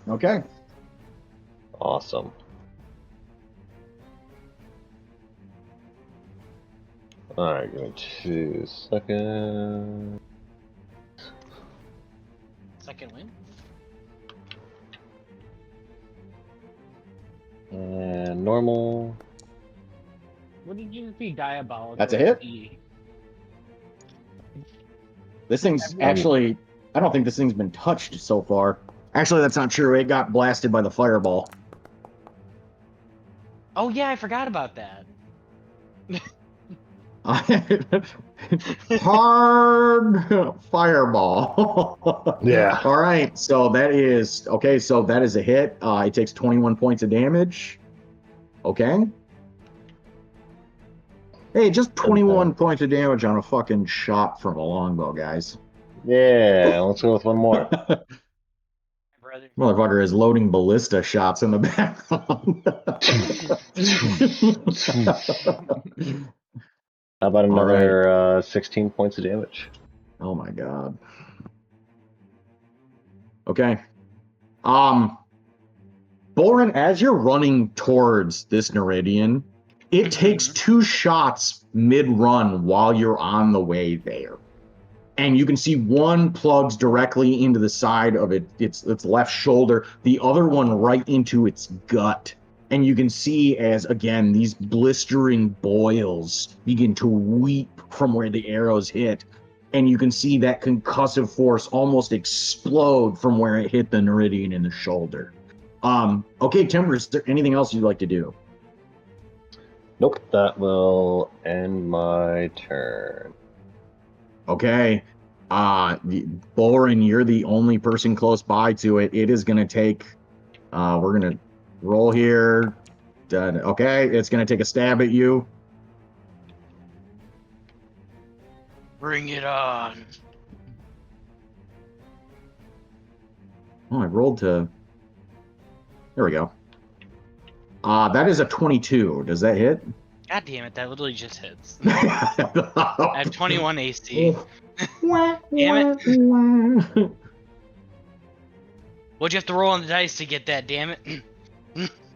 Okay. Awesome. All right, give me 2 seconds. Second win. And normal. What did you see? Diabolical. That's a hit. This thing's actually... I don't think this thing's been touched so far. Actually, that's not true. It got blasted by the fireball. Oh yeah, I forgot about that. Hard fireball. Yeah. All right. So that is okay. So that is a hit. It takes 21 points of damage. Okay. Hey, just 21 points of damage on a fucking shot from a longbow, guys. Yeah. Let's go with one more. Motherfucker is loading ballista shots in the background. How about All another 16 points of damage? Oh my god. Okay. Boran, as you're running towards this Neridian, it takes 2 shots mid-run while you're on the way there. And you can see one plugs directly into the side of its left shoulder, the other one right into its gut. And you can see as, again, these blistering boils begin to weep from where the arrows hit. And you can see that concussive force almost explode from where it hit the Neridian in the shoulder. Okay, Timber, is there anything else you'd like to do? Nope, that will end my turn. Okay. Boran, you're the only person close by to it. It is going to take... we're going to roll here. Done. Okay, it's going to take a stab at you. Bring it on. Oh, I rolled to... There we go. That is a 22. Does that hit? God damn it, that literally just hits. I have 21 AC. Damn it. What'd you have to roll on the dice to get that, damn it?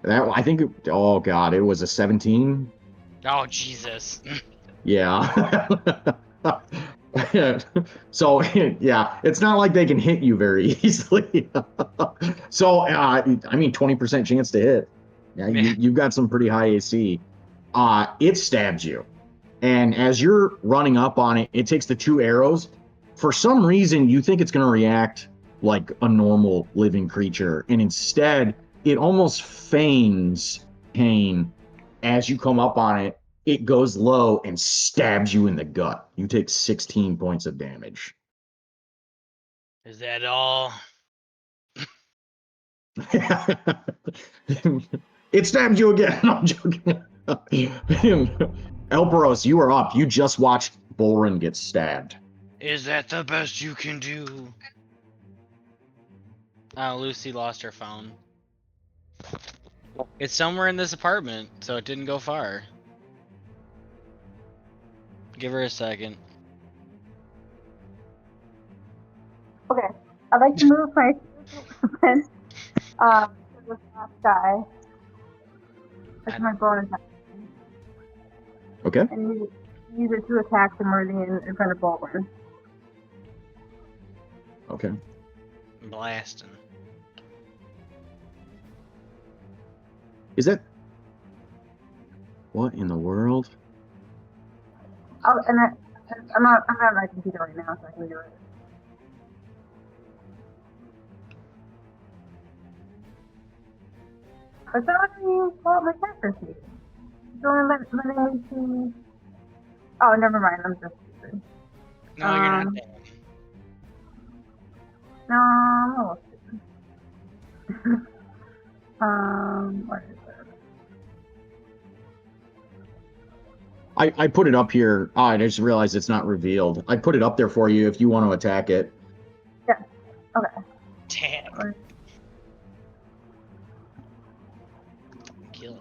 I think... Oh, God, it was a 17? Oh, Jesus. Yeah. So, yeah, it's not like they can hit you very easily. So, I mean, 20% chance to hit. Yeah, you've got some pretty high AC. It stabs you. And as you're running up on it, it takes the 2 arrows. For some reason, you think it's going to react like a normal living creature. And instead, it almost feigns pain. As you come up on it, it goes low and stabs you in the gut. You take 16 points of damage. Is that all? It stabs you again. I'm joking. Elperos, you are up. You just watched Boran get stabbed. Is that the best you can do? Lucy lost her phone. It's somewhere in this apartment, so it didn't go far. Give her a second. Okay, I'd like to move my weapon to this last guy. That's my bonus action. Okay. And use it to attack the Meridian in front of Bolton. Okay. Blasting. Is that what in the world? Oh, and I'm not on my computer right now, so I can do it. But that would mean pull up my character sheet. It's only letting me see. Oh, never mind. I'm just stupid. No, you're not. No, I'm a little stupid. What is it? I put it up here. Oh, I just realized it's not revealed. I put it up there for you if you want to attack it. Yeah. Okay. Attack. Kill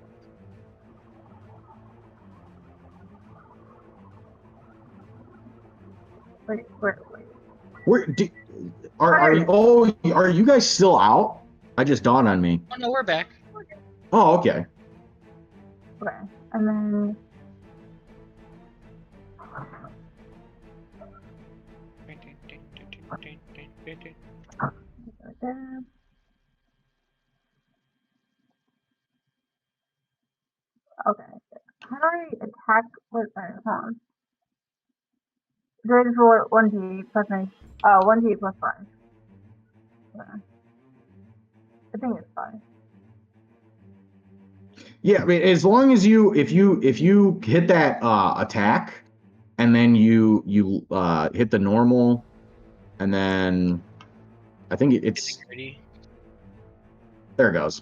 it. Wait. Are you guys still out? I just dawned on me. Oh no, we're back. Oh, okay. Okay. And then. Okay. How do I attack with hold on. Do I just roll it 1d8 plus 9? 1d8 plus 5. Okay. I think it's 5. Yeah, I mean, as long as if you hit that attack, and then you hit the normal, and then I think it's there it goes.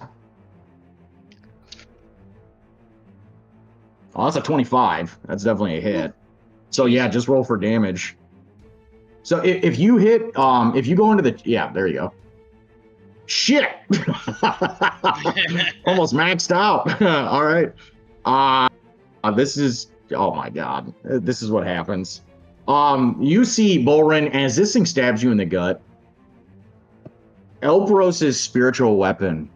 Oh, that's a 25. That's definitely a hit. So yeah, just roll for damage. So if you hit, if you go into the, yeah, there you go. Shit! Almost maxed out. All right. This is, oh my God. This is what happens. You see, Bolrin, as this thing stabs you in the gut, Elbros's spiritual weapon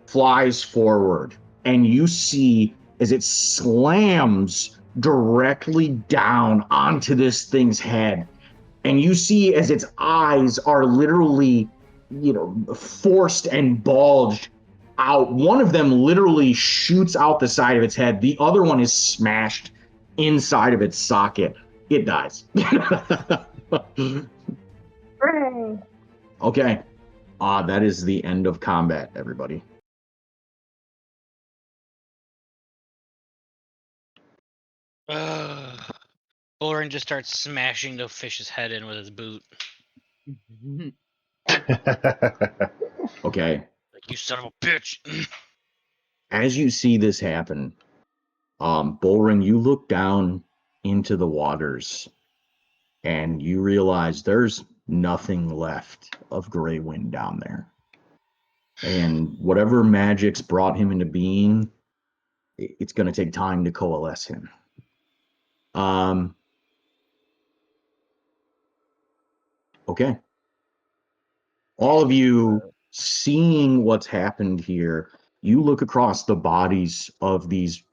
flies forward, and you see as it slams directly down onto this thing's head. And you see as its eyes are literally, forced and bulged out. One of them literally shoots out the side of its head. The other one is smashed inside of its socket. It dies. Hooray! Okay. That is the end of combat, everybody. Bolrin just starts smashing the fish's head in with his boot. Okay. Like, you son of a bitch. As you see this happen, Bolrin, you look down into the waters and you realize there's nothing left of Grey Wind down there. And whatever magic's brought him into being, it's going to take time to coalesce him. Okay. All of you seeing what's happened here, you look across the bodies of these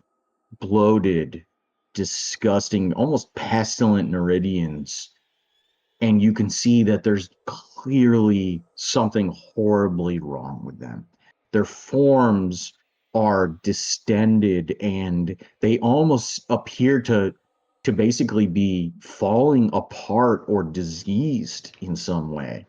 bloated, disgusting, almost pestilent Neridians, and you can see that there's clearly something horribly wrong with them. Their forms are distended, and they almost appear to basically be falling apart or diseased in some way.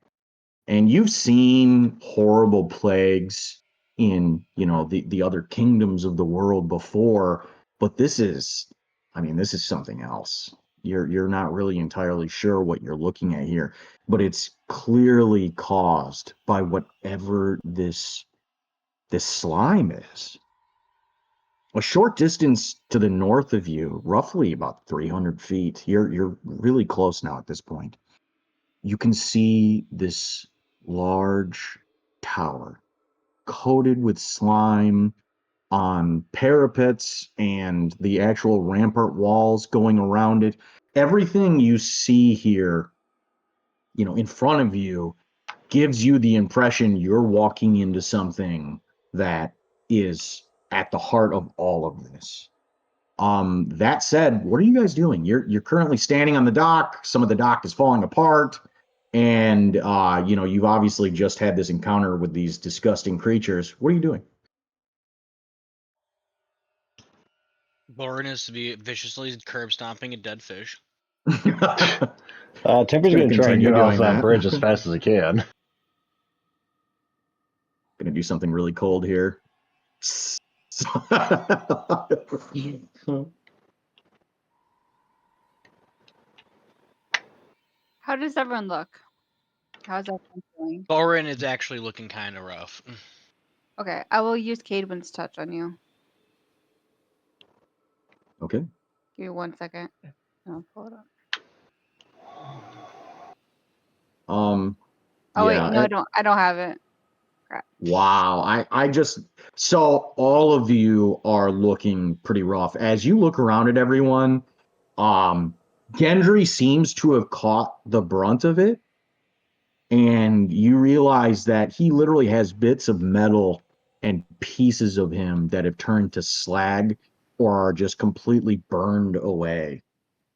And you've seen horrible plagues in, the other kingdoms of the world before, but this is something else. You're not really entirely sure what you're looking at here, but it's clearly caused by whatever this slime is. A short distance to the north of you, roughly about 300 feet, you're really close now at this point. You can see this large tower coated with slime on parapets and the actual rampart walls going around it. Everything you see here, in front of you gives you the impression you're walking into something that is at the heart of all of this. That said, what are you guys doing? You're currently standing on the dock. Some of the dock is falling apart, and you've obviously just had this encounter with these disgusting creatures. What are you doing? Boren is to be viciously curb stomping a dead fish. Timber's Gonna going to try and continue get off doing that that. bridge as fast as he can. Gonna do something really cold here. How does everyone look? How's everyone feeling? Boren is actually looking kind of rough. Okay, I will use Caedwin's touch on you. Okay. Give me 1 second. I'll pull it up. Oh wait, no, I don't have it. Crap. Wow. I just so all of you are looking pretty rough. As you look around at everyone, Gendry seems to have caught the brunt of it. And you realize that he literally has bits of metal and pieces of him that have turned to slag or are just completely burned away.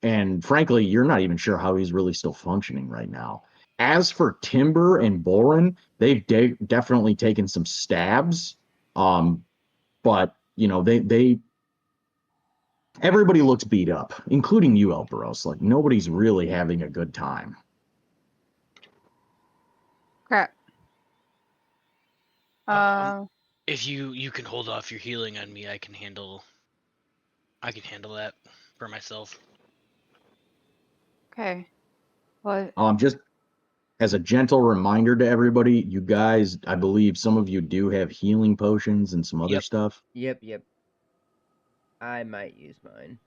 And frankly, you're not even sure how he's really still functioning right now. As for Timber and Boren, they've definitely taken some stabs. But they everybody looks beat up, including you, Elbaros. Like nobody's really having a good time. Crap. If you can hold off your healing on me, I can handle that for myself. Okay. What? Just as a gentle reminder to everybody, you guys, I believe some of you do have healing potions and some other stuff. Yep. I might use mine.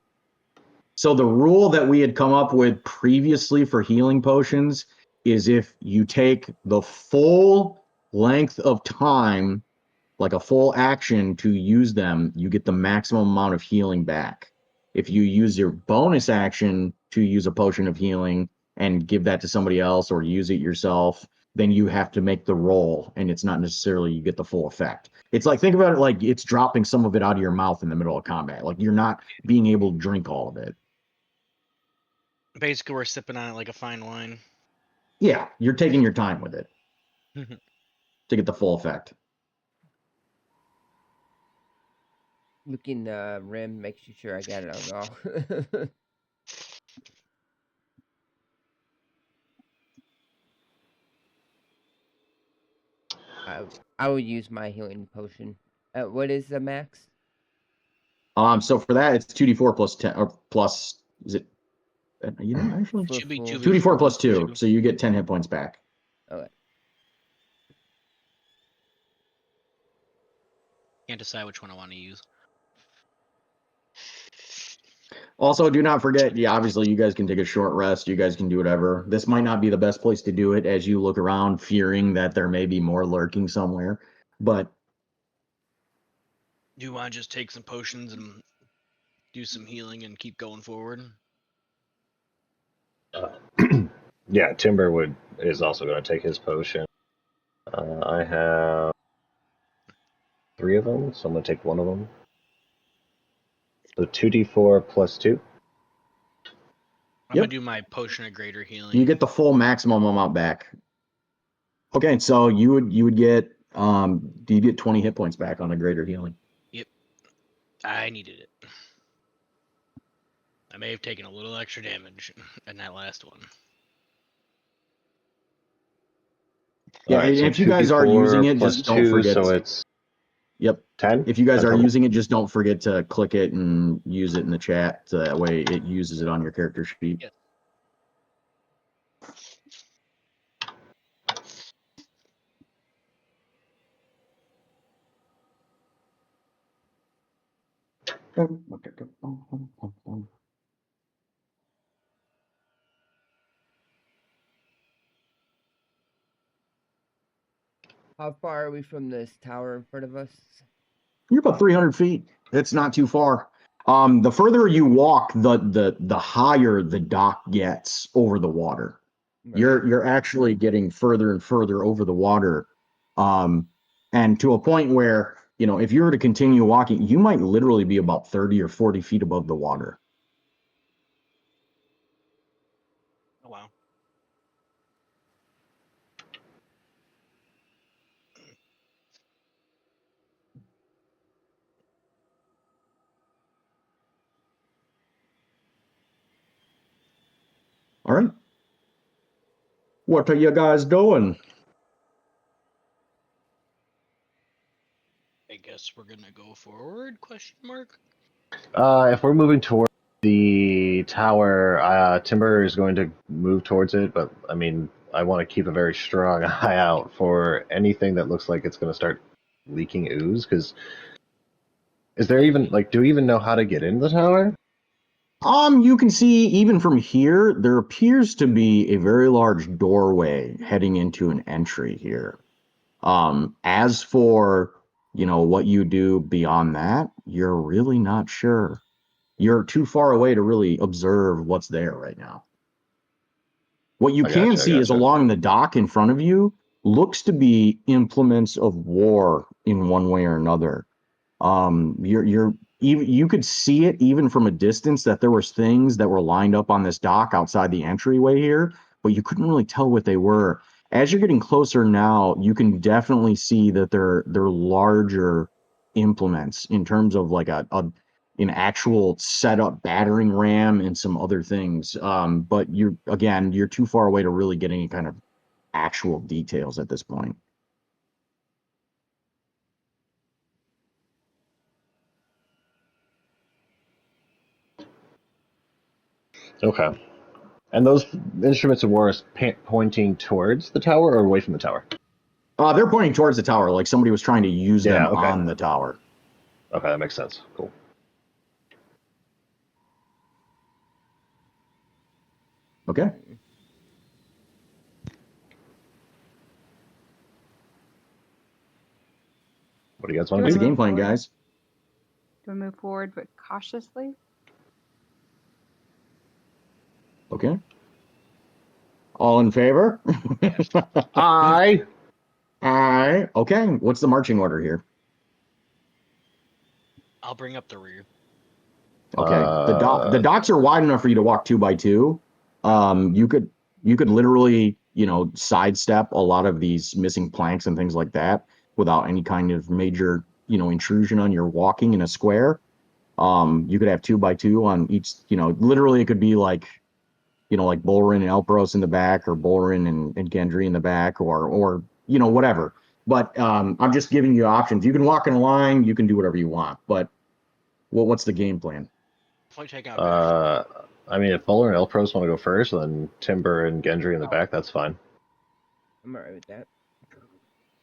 So the rule that we had come up with previously for healing potions is if you take the full length of time, like a full action to use them, you get the maximum amount of healing back. If you use your bonus action to use a potion of healing and give that to somebody else or use it yourself, then you have to make the roll, and it's not necessarily you get the full effect. It's like, think about it like it's dropping some of it out of your mouth in the middle of combat. Like you're not being able to drink all of it. Basically, we're sipping on it like a fine wine. Yeah, you're taking your time with it to get the full effect. Looking the rim, making sure I got it all. I will use my healing potion. What is the max? So for that, it's 2d4 plus 10 or plus. Is it? Actually, Should be 2d4 plus 2, so you get 10 hit points back. Okay. Can't decide which one I want to use. Also, do not forget, obviously you guys can take a short rest. You guys can do whatever. This might not be the best place to do it as you look around, fearing that there may be more lurking somewhere. But do you want to just take some potions and do some healing and keep going forward? Yeah, Timber is also going to take his potion. I have 3 of them, so I'm going to take one of them. So 2d4 plus 2. I'm gonna do my potion of greater healing. You get the full maximum amount back. Okay, so you would get do you get 20 hit points back on a greater healing? Yep. I needed it. I may have taken a little extra damage in that last one. Yeah, right, so if you guys are using it, plus just don't 2, forget. so it's 10. If you guys 10 are total. using it, just don't forget to click it and use it in the chat. So that way it uses it on your character sheet. Yes. How far are we from this tower in front of us? You're about 300 feet. It's not too far. The further you walk, the higher the dock gets over the water. Right. You're actually getting further and further over the water, and to a point where, you know, if you were to continue walking, you might literally be about 30 or 40 feet above the water. Oh wow. All right. What are you guys doing? I guess we're gonna go forward? Question mark. If we're moving towards the tower, Timber is going to move towards it, but I mean, I want to keep a very strong eye out for anything that looks like it's going to start leaking ooze. Because is there even like, do we even know how to get into the tower? You can see even from here, there appears to be a very large doorway heading into an entry here. As for, you know, what you do beyond that, you're really not sure. You're too far away to really observe what's there right now. What you I can gotcha, I see is gotcha. along the dock in front of you looks to be implements of war in one way or another. You're even you could see it even from a distance that there was things that were lined up on this dock outside the entryway here, but you couldn't really tell what they were. As you're getting closer now, you can definitely see that they're larger implements in terms of like an actual setup battering ram and some other things. But you're too far away to really get any kind of actual details at this point. Okay. And those instruments of war is pointing towards the tower or away from the tower? They're pointing towards the tower, like somebody was trying to use them Yeah, okay. on the tower. Okay, that makes sense. Cool. Okay. What do you guys Do want we What's to the do? game move plan, forward? guys? Do we move forward but cautiously? Okay. All in favor? Aye. Aye. Okay. What's the marching order here? I'll bring up the rear. Okay. The docks are wide enough for you to walk 2 by 2. You could literally, you know, sidestep a lot of these missing planks and things like that without any kind of major, you know, intrusion on your walking in a square. You could have 2 by 2 on each, you know, literally it could be like, you know, like Bolrin and Elpros in the back, or Bolrin and Gendry in the back, or you know, whatever. But I'm just giving you options. You can walk in a line, you can do whatever you want. But what's the game plan? If I take out Bash. I mean, if Bowler and Elpros want to go first, then Timber and Gendry in the back, that's fine. I'm alright with that.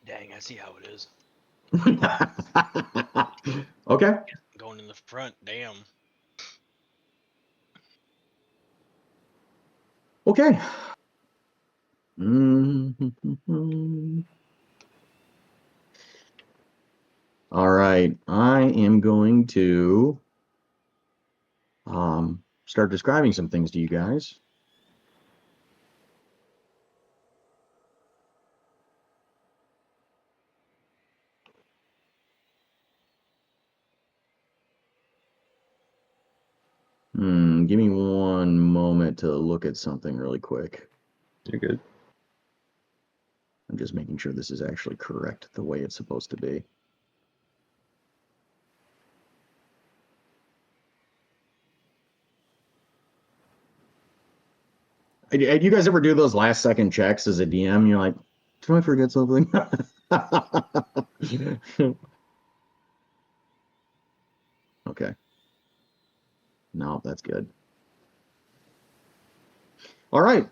Dang, I see how it is. Okay. Going in the front, damn. Okay. Mm-hmm. All right. I am going to start describing some things to you guys. Give me one moment to look at something really quick. You're good. I'm just making sure this is actually correct the way it's supposed to be. Did you guys ever do those last second checks as a DM? You're like, did I forget something? Okay. No, that's good. All right.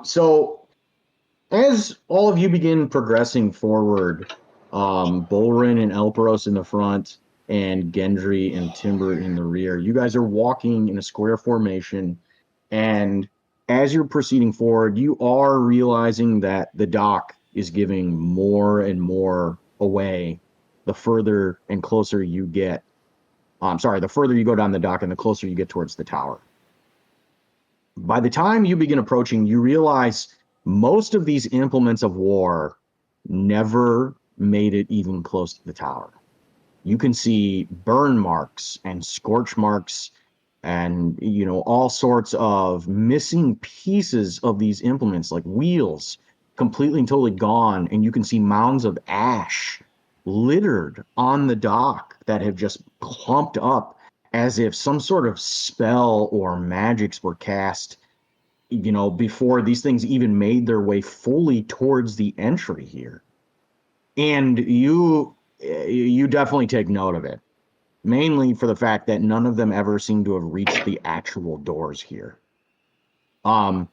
So as all of you begin progressing forward, Bolrin and Elperos in the front, and Gendry and Timber in the rear, you guys are walking in a square formation, and as you're proceeding forward, you are realizing that the dock is giving more and more away the further and closer you get. I'm sorry, the further you go down the dock and the closer you get towards the tower. By the time you begin approaching, you realize most of these implements of war never made it even close to the tower. You can see burn marks and scorch marks and all sorts of missing pieces of these implements, like wheels completely and totally gone, and you can see mounds of ash littered on the dock that have just clumped up as if some sort of spell or magics were cast before these things even made their way fully towards the entry here. And you definitely take note of it, mainly for the fact that none of them ever seem to have reached the actual doors here. By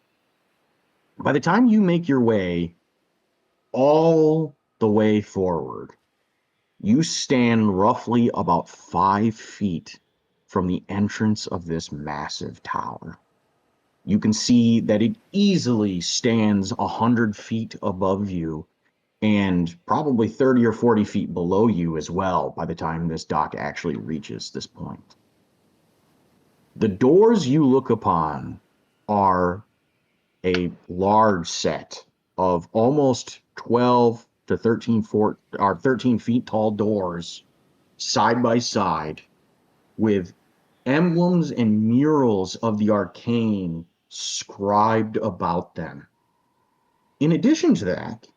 the time you make your way all the way forward, you stand roughly about 5 feet from the entrance of this massive tower. You can see that it easily stands 100 feet above you and probably 30 or 40 feet below you as well by the time this dock actually reaches this point. The doors you look upon are a large set of almost 12 to 13 feet tall doors side by side with emblems and murals of the arcane scribed about them. In addition to that,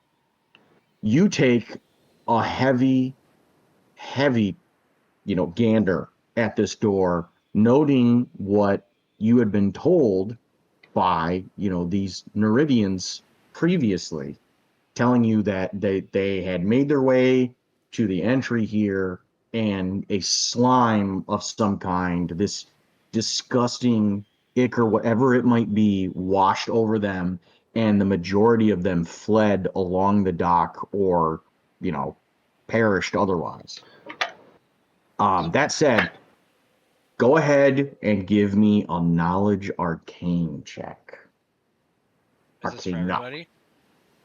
you take a heavy, gander at this door, noting what you had been told by, these Neridians previously, telling you that they had made their way to the entry here and a slime of some kind, this disgusting ichor, whatever it might be, washed over them, and the majority of them fled along the dock or, perished otherwise. That said, go ahead and give me a knowledge arcane check. Is this for everybody?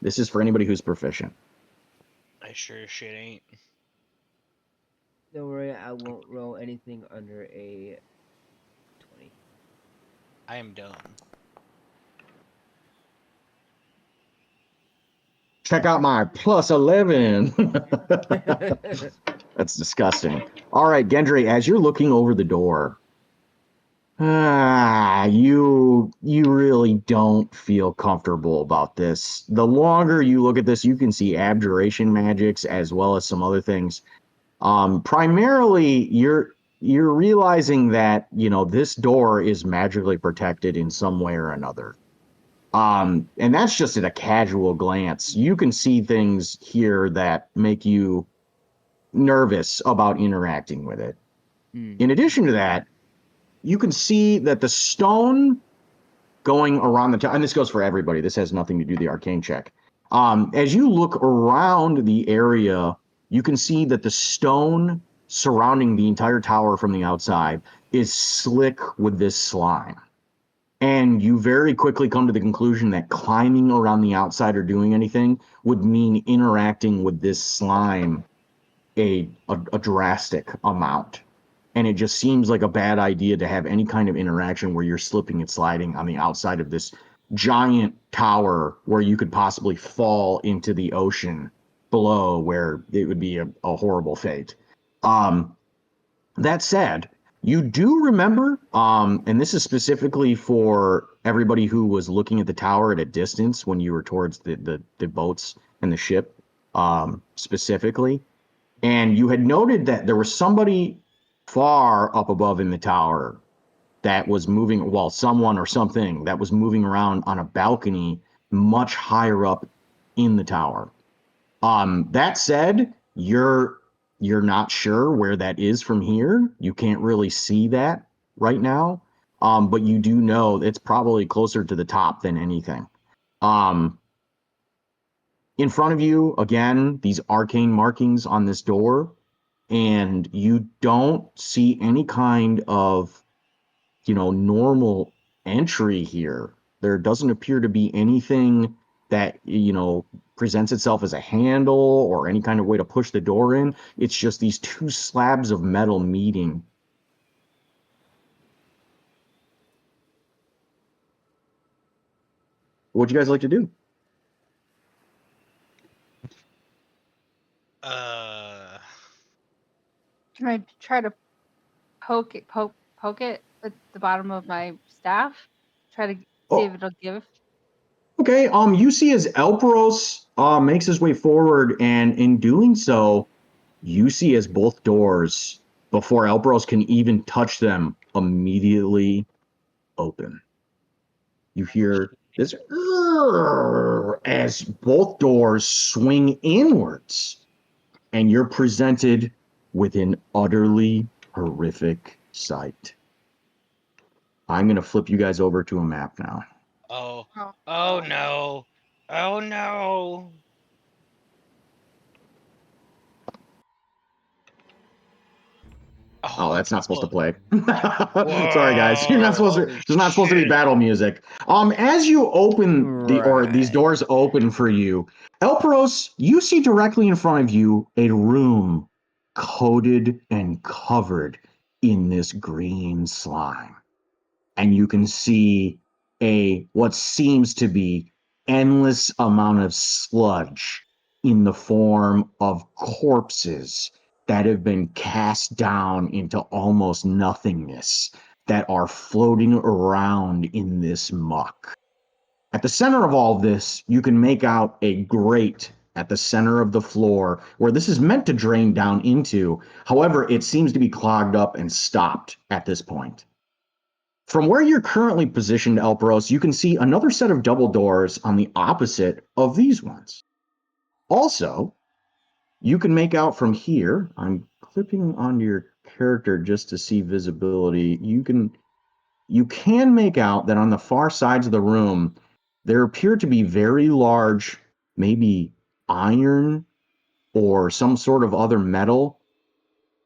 This is for anybody who's proficient. I sure as shit ain't. Don't worry, I won't roll anything under a 20. I am done. Check out my plus 11. That's disgusting. All right, Gendry, as you're looking over the door, you really don't feel comfortable about this. The longer you look at this, you can see abjuration magics as well as some other things. Primarily, you're realizing that this door is magically protected in some way or another. And that's just at a casual glance. You can see things here that make you nervous about interacting with it. In addition to that, you can see that the stone going around the top, and this goes for everybody, this has nothing to do with the arcane check. As you look around the area, you can see that the stone surrounding the entire tower from the outside is slick with this slime. And you very quickly come to the conclusion that climbing around the outside or doing anything would mean interacting with this slime a drastic amount. And it just seems like a bad idea to have any kind of interaction where you're slipping and sliding on the outside of this giant tower where you could possibly fall into the ocean below, where it would be a horrible fate. That said, you do remember, and this is specifically for everybody who was looking at the tower at a distance when you were towards the boats and the ship, specifically. And you had noted that there was somebody far up above in the tower that was moving, well, someone or something that was moving around on a balcony much higher up in the tower. That said, you're not sure where that is from here. You can't really see that right now. But you do know it's probably closer to the top than anything. In front of you, again, these arcane markings on this door, and you don't see any kind of, normal entry here. There doesn't appear to be anything that, presents itself as a handle or any kind of way to push the door in. It's just these two slabs of metal meeting. What'd you guys like to do? Can I try to poke it at the bottom of my staff? Try to see if it'll give. Okay, you see as Elperos makes his way forward, and in doing so, you see as both doors, before Elperos can even touch them, immediately open. You hear this as both doors swing inwards, and you're presented with an utterly horrific sight. I'm going to flip you guys over to a map now. Oh no. Oh no. Oh, that's not supposed to play. Sorry, guys. You're not supposed to. There's not supposed to be battle music. As you open these doors open for you, Elperos, you see directly in front of you a room coated and covered in this green slime, and you can see what seems to be endless amount of sludge in the form of corpses that have been cast down into almost nothingness that are floating around in this muck. At the center of all of this, you can make out a grate at the center of the floor where this is meant to drain down into. However, it seems to be clogged up and stopped at this point. From where you're currently positioned, Elperos, you can see another set of double doors on the opposite of these ones. Also, you can make out from here, I'm clipping onto your character just to see visibility. You can make out that on the far sides of the room, there appear to be very large, maybe iron or some sort of other metal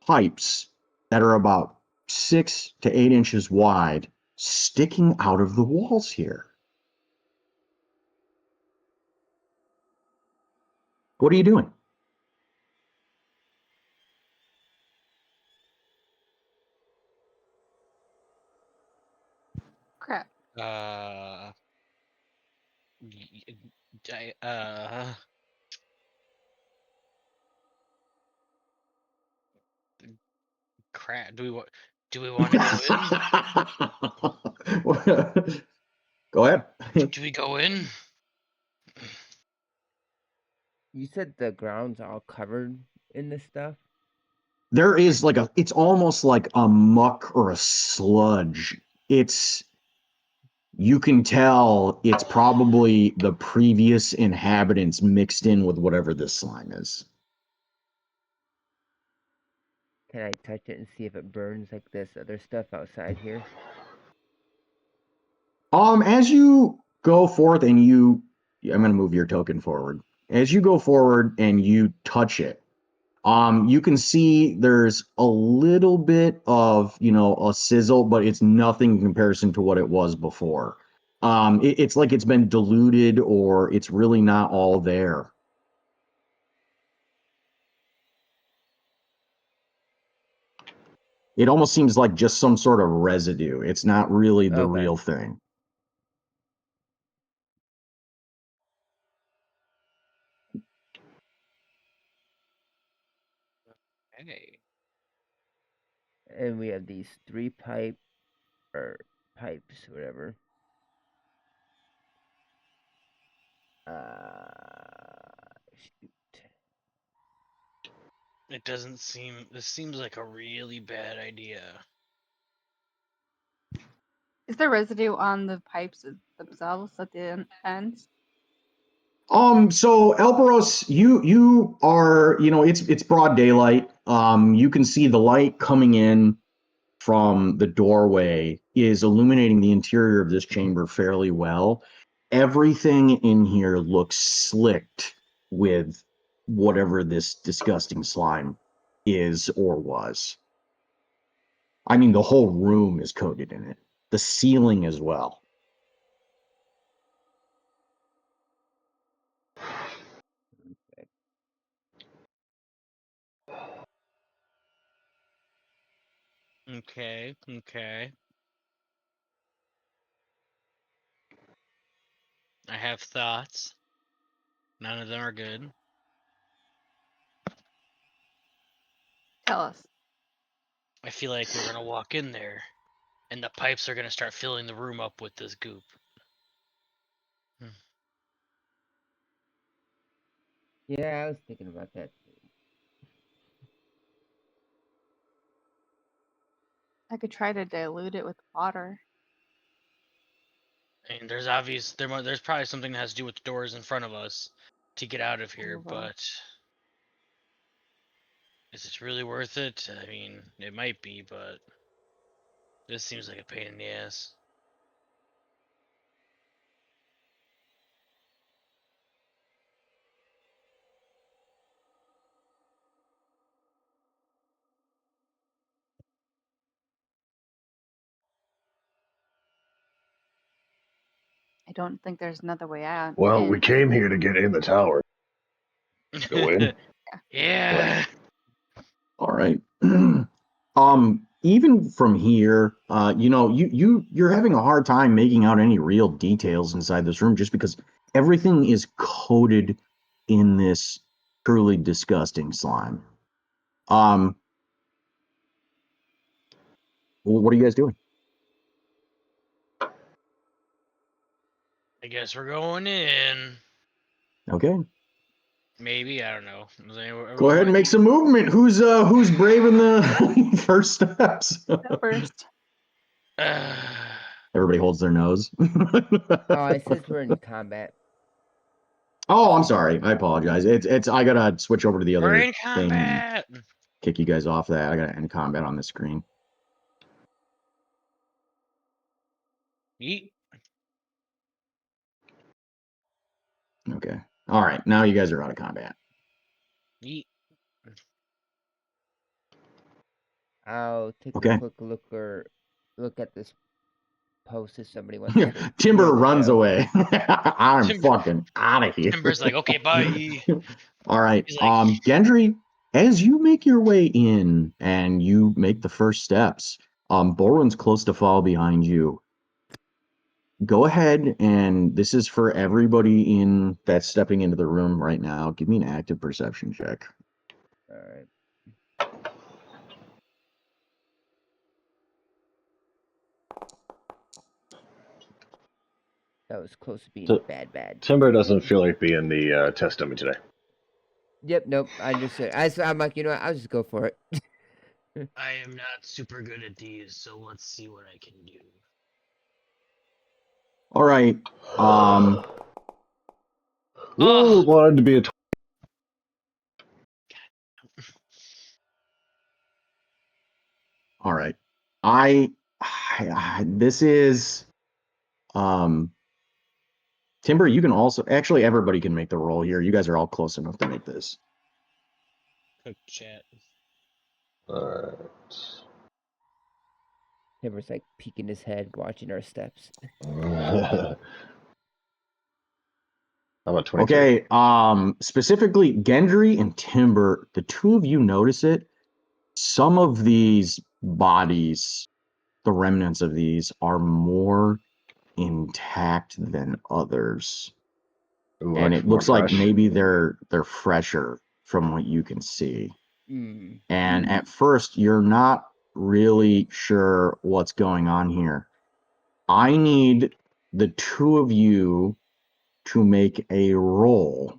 pipes that are about 6 to 8 inches wide sticking out of the walls here. What are you doing? Crap. Crap. Do we want to go in? Go ahead. Do we go in? You said the ground's all covered in this stuff? There is it's almost like a muck or a sludge. You can tell it's probably the previous inhabitants mixed in with whatever this slime is. Can I touch it and see if it burns like this other stuff outside here? As you go forth and I'm gonna move your token forward. As you go forward and you touch it, you can see there's a little bit of, a sizzle, but it's nothing in comparison to what it was before. It's like it's been diluted or it's really not all there. It almost seems like just some sort of residue. It's not really the real thing. Hey. And we have these 3 pipes, whatever. Shoot. This seems like a really bad idea. Is there residue on the pipes themselves at the ends? So Elperos, you are, it's broad daylight. You can see the light coming in from the doorway is illuminating the interior of this chamber fairly well. Everything in here looks slicked with whatever this disgusting slime is or was. I mean, the whole room is coated in it. The ceiling as well. Okay. I have thoughts. None of them are good. Tell us. I feel like we're gonna walk in there, and the pipes are gonna start filling the room up with this goop. Yeah, I was thinking about that. I could try to dilute it with water. I mean, there's probably something that has to do with the doors in front of us to get out of here, but is it really worth it? I mean, it might be, but this seems like a pain in the ass. I don't think there's another way out. Well, we came here to get in the tower. Go in. Yeah. All right. Even from here, you're having a hard time making out any real details inside this room just because everything is coated in this truly disgusting slime. What are you guys doing? I guess we're going in. Okay. Maybe, I don't know. Go ahead and make some movement. Who's braving the first steps? First. Everybody holds their nose. Oh, it says we're in combat. Oh, I'm sorry. I apologize. It's I gotta switch over to the other We're in thing and combat. kick you guys off that. I gotta end combat on the screen. Yeet. Okay. All right. Now you guys are out of combat. Yeet. I'll take Okay. a quick look at this post if somebody wants to. Timber join the runs show. away. I'm Timber- fucking out of here. Timber's like, okay, bye. All right. He's like, Gendry, as you make your way in and you make the first steps, Borwin's close to fall behind you. Go ahead, and this is for everybody in that's stepping into the room right now. Give me an active perception check. All right. That was close to being bad. Timber doesn't feel like being the test dummy today. Yep, nope. I'm like, you know what? I'll just go for it. I am not super good at these, so let's see what I can do. All right. Ooh, wanted to be a. All right. I this is Timber, you can also actually everybody can make the roll here. You guys are all close enough to make this. Quick chat. Alright. Timber's like peeking his head, watching our steps. How about 22? Okay, specifically Gendry and Timber, the two of you notice it. Some of these bodies, the remnants of these, are more intact than others. Ooh, And like it more looks like fresh. maybe they're fresher from what you can see. Mm. And at first, you're not really sure what's going on here. I need the two of you to make a roll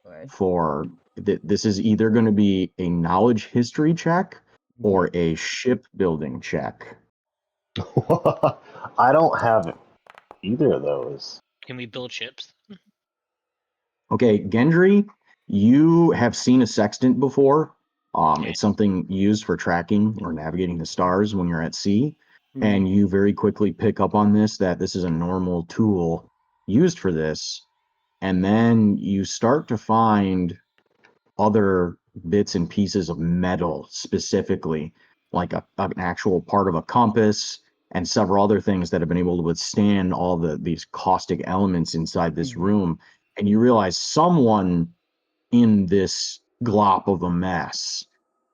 Okay. for this is either going to be a knowledge history check or a shipbuilding check. I don't have either of those. Can we build ships? Okay, Gendry, you have seen a sextant before. It's something used for tracking or navigating the stars when you're at sea. And you very quickly pick up on this, that this is a normal tool used for this. And then you start to find other bits and pieces of metal specifically, like an actual part of a compass and several other things that have been able to withstand all these caustic elements inside this room. And you realize someone in this glop of a mess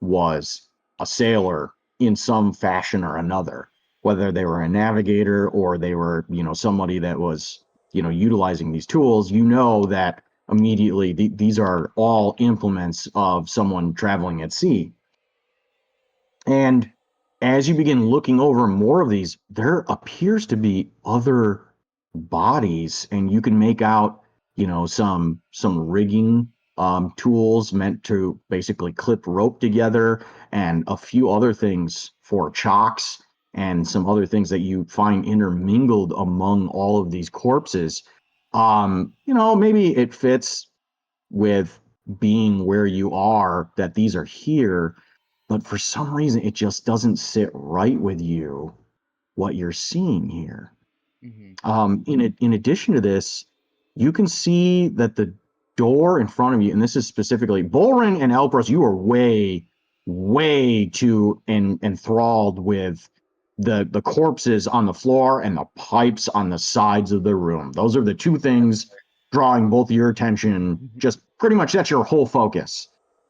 was a sailor in some fashion or another, whether they were a navigator or they were, somebody that was, utilizing these tools. That immediately these are all implements of someone traveling at sea. And as you begin looking over more of these, there appears to be other bodies, and you can make out, some rigging tools meant to basically clip rope together, and a few other things for chocks, and some other things that you find intermingled among all of these corpses. Maybe it fits with being where you are that these are here, but for some reason it just doesn't sit right with you what you're seeing here. In addition to this, you can see that the door in front of you, and this is specifically Bolrin and Elpros, you are way, way too enthralled with the corpses on the floor and the pipes on the sides of the room. Those are the two things drawing both of your attention. Just pretty much that's your whole focus.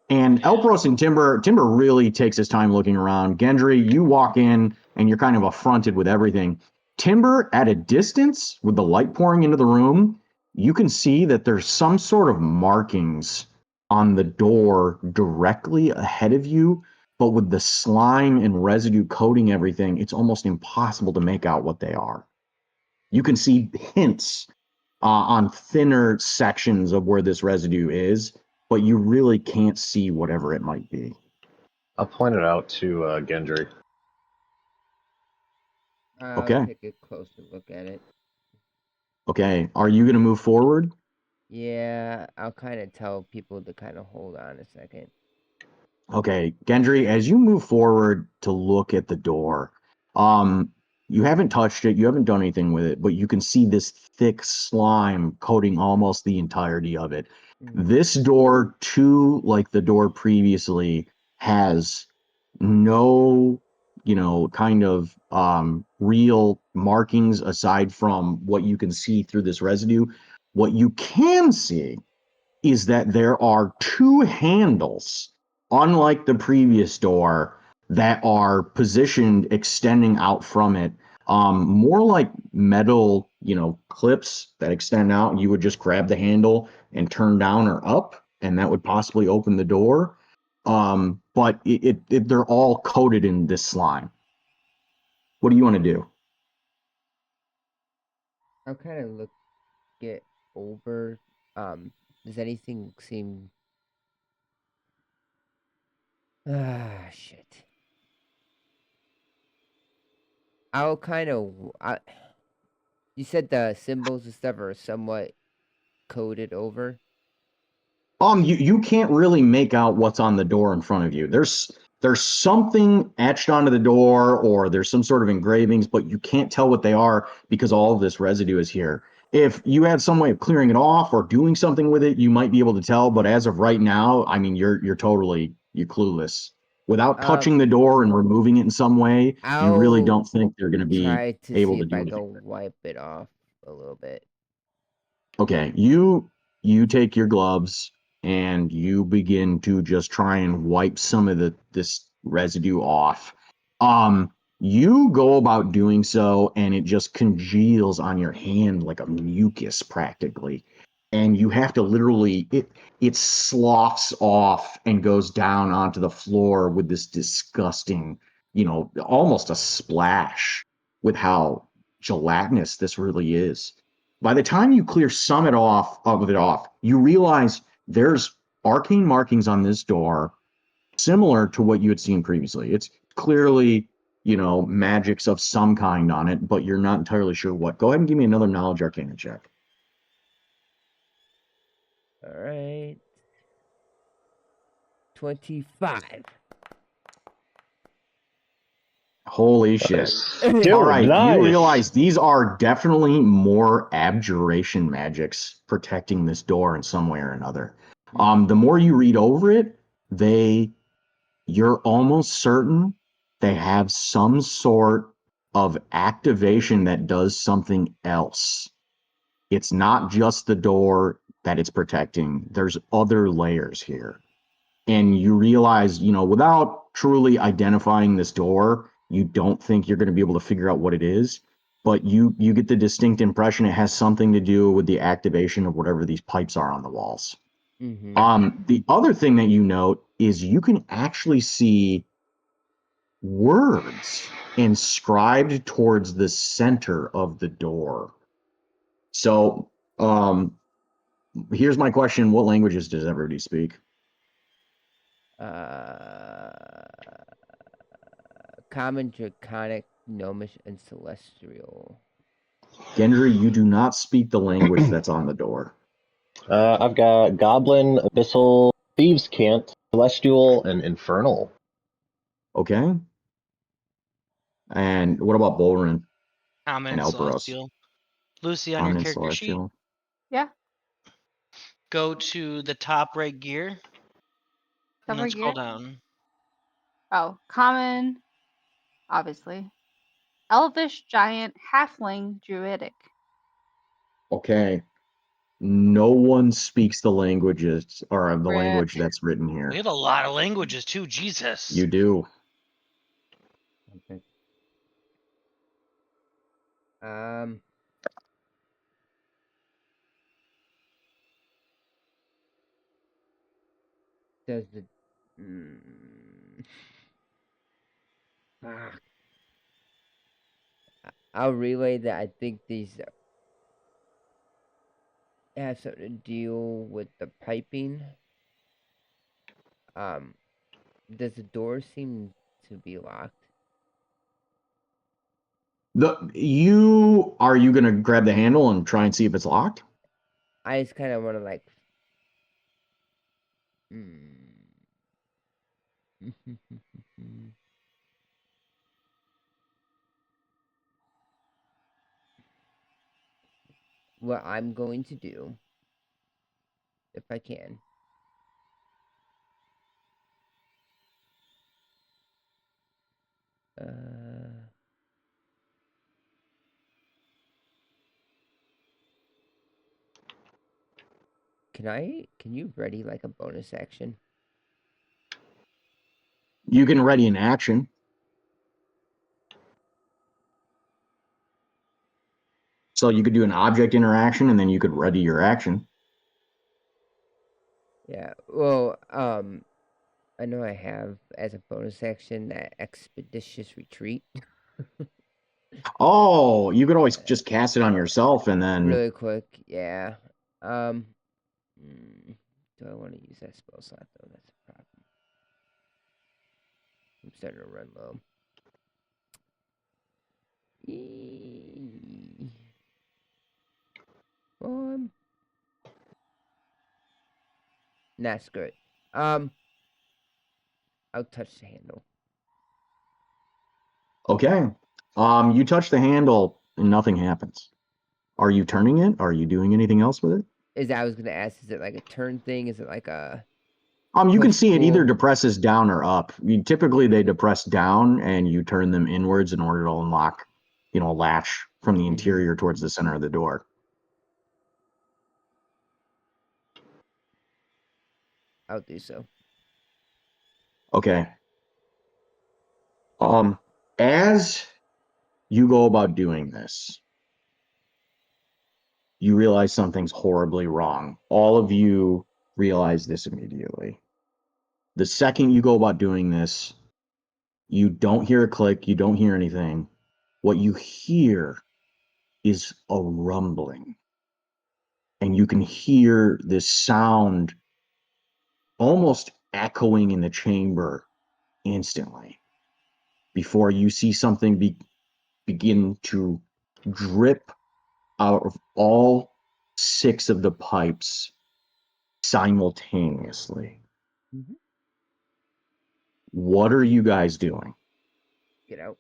And Elpros and Timber really takes his time looking around. Gendry, you walk in and you're kind of affronted with everything. Timber, at a distance, with the light pouring into the room, you can see that there's some sort of markings on the door directly ahead of you, but with the slime and residue coating everything, it's almost impossible to make out what they are. You can see hints on thinner sections of where this residue is, but you really can't see whatever it might be. I'll point it out to Gendry. Okay. Take a closer look at it. Okay. Are you going to move forward? Yeah, I'll kind of tell people to kind of hold on a second. Okay, Gendry, as you move forward to look at the door, you haven't touched it, you haven't done anything with it, but you can see this thick slime coating almost the entirety of it. This door, too, like the door previously, has no, kind of real markings aside from what you can see through this residue. What you can see is that there are two handles, unlike the previous door, that are positioned extending out from it. More like metal, clips that extend out. You would just grab the handle and turn down or up, and that would possibly open the door. But they're all coated in this slime. What do you want to do? I'll kind of look it over. Does anything seem... shit. I'll kind of... You said the symbols and stuff are somewhat coded over? You can't really make out what's on the door in front of you. There's something etched onto the door, or there's some sort of engravings, but you can't tell what they are because all of this residue is here. If you had some way of clearing it off or doing something with it, you might be able to tell. But as of right now, I mean, you're clueless. Without touching the door and removing it in some way, you really don't think they're going to be try to able see to if do I anything. can wipe it off a little bit. Okay, you take your gloves and you begin to just try and wipe some of this residue off. You go about doing so and it just congeals on your hand like a mucus practically. And you have to literally it sloughs off and goes down onto the floor with this disgusting, almost a splash with how gelatinous this really is. By the time you clear some of it off, you realize there's arcane markings on this door, similar to what you had seen previously. It's clearly, magics of some kind on it, but you're not entirely sure what. Go ahead and give me another knowledge arcana check. All right. 25. Holy shit. All right, you realize these are definitely more abjuration magics protecting this door in some way or another. The more you read over it, you're almost certain they have some sort of activation that does something else. It's not just the door that it's protecting. There's other layers here. And you realize, without truly identifying this door, you don't think you're going to be able to figure out what it is, but you get the distinct impression it has something to do with the activation of whatever these pipes are on the walls. The other thing that you note is you can actually see words inscribed towards the center of the door. So, here's my question: what languages does everybody speak? Common, Draconic, Gnomish, and Celestial. Gendry, you do not speak the language that's on the door. I've got Goblin, Abyssal, Thieves' Cant, Celestial, and Infernal. Okay. And what about Bolrin Common, and Elberos? Celestial. Lucy, on Common your and character sheet, Celestial. Yeah. go to the top right gear, Top and then right scroll gear? down. Oh, common, obviously. Elvish, giant, halfling, druidic. Okay. No one speaks the languages or the Rip. language that's written here. We have a lot of languages too. Jesus. You do. Okay. Does the I'll relay that I think these have something to deal with the piping. Does the door seem to be locked? Are you gonna grab the handle and try and see if it's locked? I just kind of want to like. What I'm going to do, if I can. Can you ready like a bonus action? You can ready an action. So you could do an object interaction and then you could ready your action. Yeah. Well, I know I have as a bonus action that expeditious retreat. Oh, you could always just cast it on yourself and then really quick. Yeah. Do I want to use that spell slot though? That's a problem. I'm starting to run low. That's good. I'll touch the handle. Okay. You touch the handle and nothing happens. Are you turning it? Are you doing anything else with it? I was gonna ask, is it like a turn thing? Is it like a you can see it either pull? depresses down or up. Typically they depress down and you turn them inwards in order to unlock, a latch from the interior towards the center of the door. I'll do so. Okay. As you go about doing this, you realize something's horribly wrong. All of you realize this immediately. The second you go about doing this, you don't hear a click, you don't hear anything. What you hear is a rumbling. And you can hear this sound almost echoing in the chamber instantly before you see something begin to drip out of all 6 of the pipes simultaneously. What are you guys doing? Get out.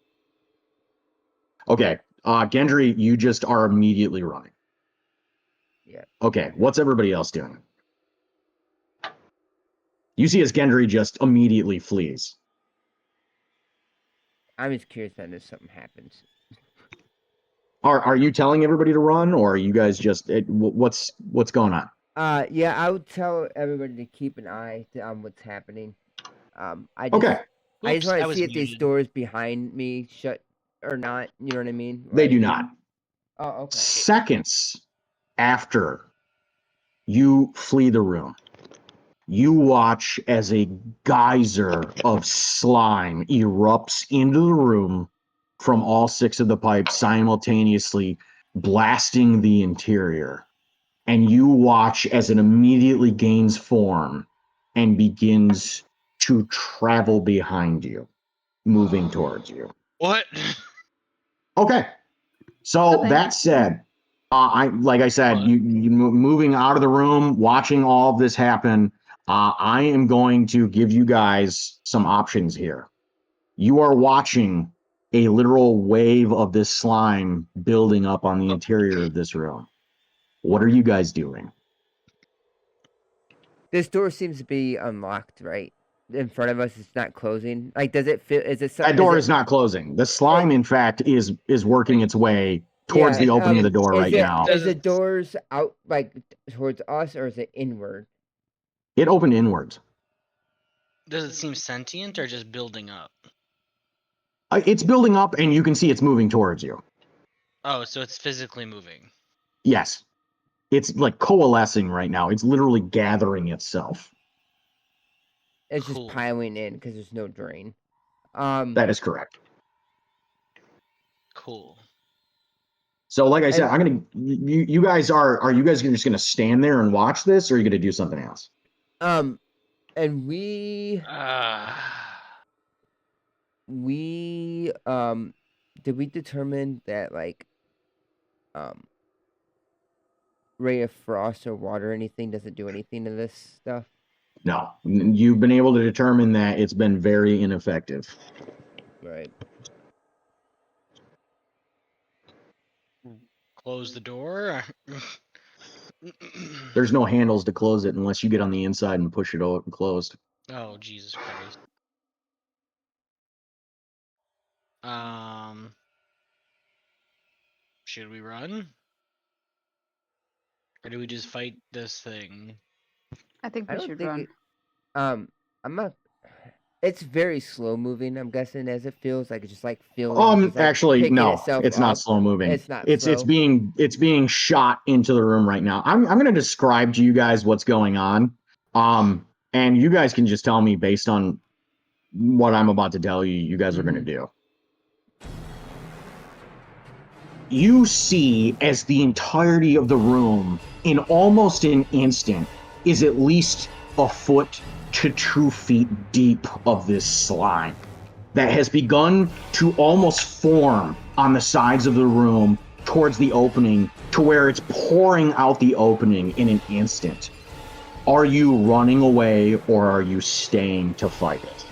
Okay, Gendry, you just are immediately running. Yeah. Okay, what's everybody else doing? You see as Gendry just immediately flees. I'm just curious then if something happens. Are you telling everybody to run, or are you guys just what's going on? Yeah, I would tell everybody to keep an eye on what's happening. I just Okay. I just Oops, want I to was see if these muted. doors behind me shut or not. You know what I mean? They do not. Oh, okay. Seconds after you flee the room, you watch as a geyser of slime erupts into the room from all 6 of the pipes simultaneously, blasting the interior. And you watch as it immediately gains form and begins to travel behind you, moving towards you. What? Okay. So Nothing. that said, like I said, you moving out of the room, watching all of this happen. I am going to give you guys some options here. You are watching a literal wave of this slime building up on the interior of this room. What are you guys doing? This door seems to be unlocked, right? In front of us, it's not closing. Like, does it feel? Is it? That door is not closing. The slime, in fact, is working its way towards the opening of the door right now. Is the doors out like towards us, or is it inward? It opened inwards. Does it seem sentient or just building up? It's building up, and you can see it's moving towards you. Oh, so it's physically moving. Yes. It's like coalescing right now. It's literally gathering itself. It's just piling in because there's no drain. That is correct. Cool. So, like I said, I'm gonna. You guys are you guys just gonna stand there and watch this, or are you gonna do something else? And we did we determine that like ray of frost or water or anything doesn't do anything to this stuff? No, you've been able to determine that it's been very ineffective. Right. Close the door. There's no handles to close it unless you get on the inside and push it open closed. Oh, Jesus Christ. Should we run? Or do we just fight this thing? I think we should run. I'm not. It's very slow moving. I'm guessing as it feels like it's just like feeling. Just, like, Actually, no, it's not up. slow moving. It's not. It's being shot into the room right now. I'm going to describe to you guys what's going on. And you guys can just tell me based on what I'm about to tell you. You guys are going to do. You see as the entirety of the room, in almost an instant, is at least a foot to 2 feet deep of this slime that has begun to almost form on the sides of the room towards the opening to where it's pouring out the opening in an instant. Are you running away, or are you staying to fight it?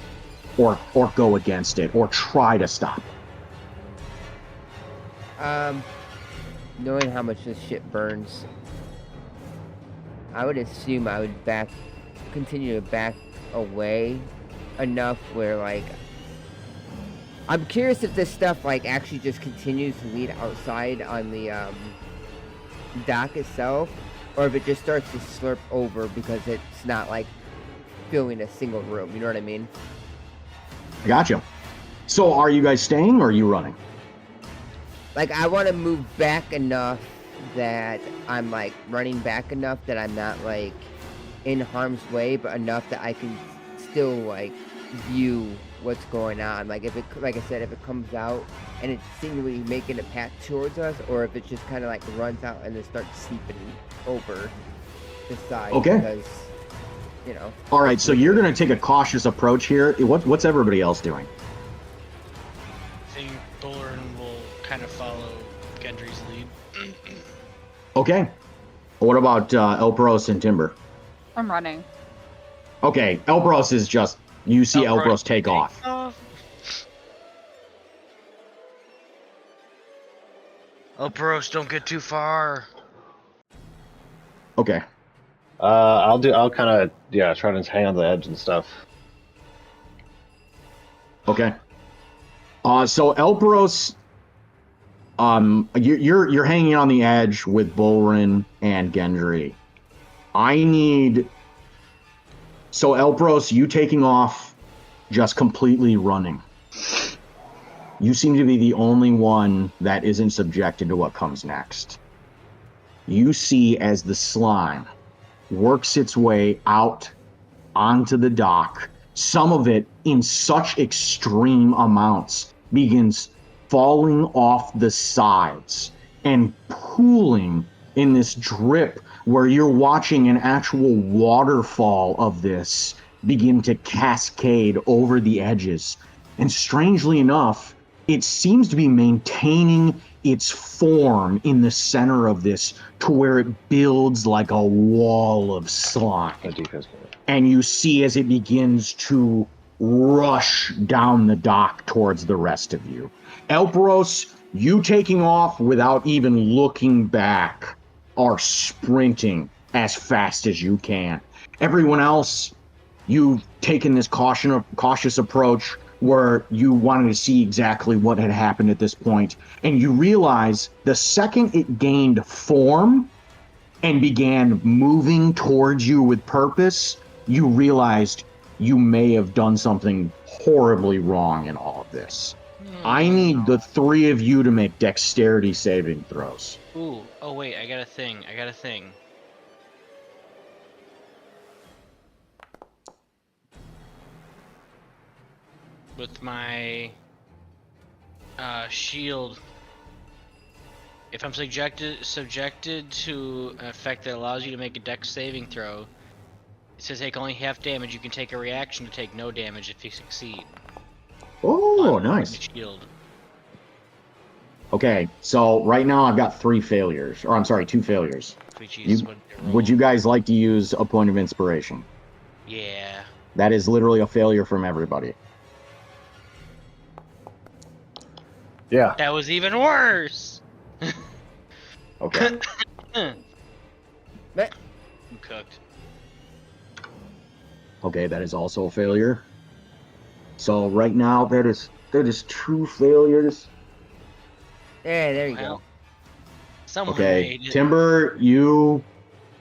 Or go against it, or try to stop it? Knowing how much this shit burns, I would assume I would continue to back away enough where, like, I'm curious if this stuff, like, actually just continues to lead outside on the, dock itself, or if it just starts to slurp over because it's not, like, filling a single room, you know what I mean? Gotcha. So are you guys staying, or are you running? Like, I want to move back enough that I'm, like, running back enough that I'm not, like, in harm's way, but enough that I can still, like, view what's going on. Like, if it, like I said, if it comes out and it's seemingly making a path towards us, or if it just kind of, like, runs out and then starts seeping over the side. Okay. Because, you know. All right, so you're going to take a cautious approach here. What's everybody else doing? I think Thorn will kind of follow Gendry's lead. Okay. What about Elpros and Timber? I'm running. Okay, Elpros is just, you see Elpros take off. Elpros, don't get too far. Okay. I'll kind of, try to hang on the edge and stuff. Okay. So Elpros, you're hanging on the edge with Bolrin and Gendry. So Elpros, you taking off just completely running. You seem to be the only one that isn't subjected to what comes next. You see as the slime works its way out onto the dock, some of it in such extreme amounts begins falling off the sides and pooling in this drip where you're watching an actual waterfall of this begin to cascade over the edges. And strangely enough, it seems to be maintaining its form in the center of this to where it builds like a wall of slime. And you see as it begins to rush down the dock towards the rest of you. Elpros, you taking off without even looking back, are sprinting as fast as you can. Everyone else, you've taken this cautious approach where you wanted to see exactly what had happened at this point, and you realize the second it gained form and began moving towards you with purpose, you realized you may have done something horribly wrong in all of this. I need the three of you to make dexterity saving throws. Ooh, oh wait, I got a thing. With my shield, if I'm subjected to an effect that allows you to make a dex saving throw, it says take only half damage. You can take a reaction to take no damage if you succeed. Oh, nice. Shield. Okay, so right now I've got 2 failures. Would you guys like to use a point of inspiration? Yeah. That is literally a failure from everybody. Yeah. That was even worse. Okay. I'm cooked. Okay, that is also a failure. So right now that is 2 failures. Yeah, there you go. Someone Okay, made it. Timber, you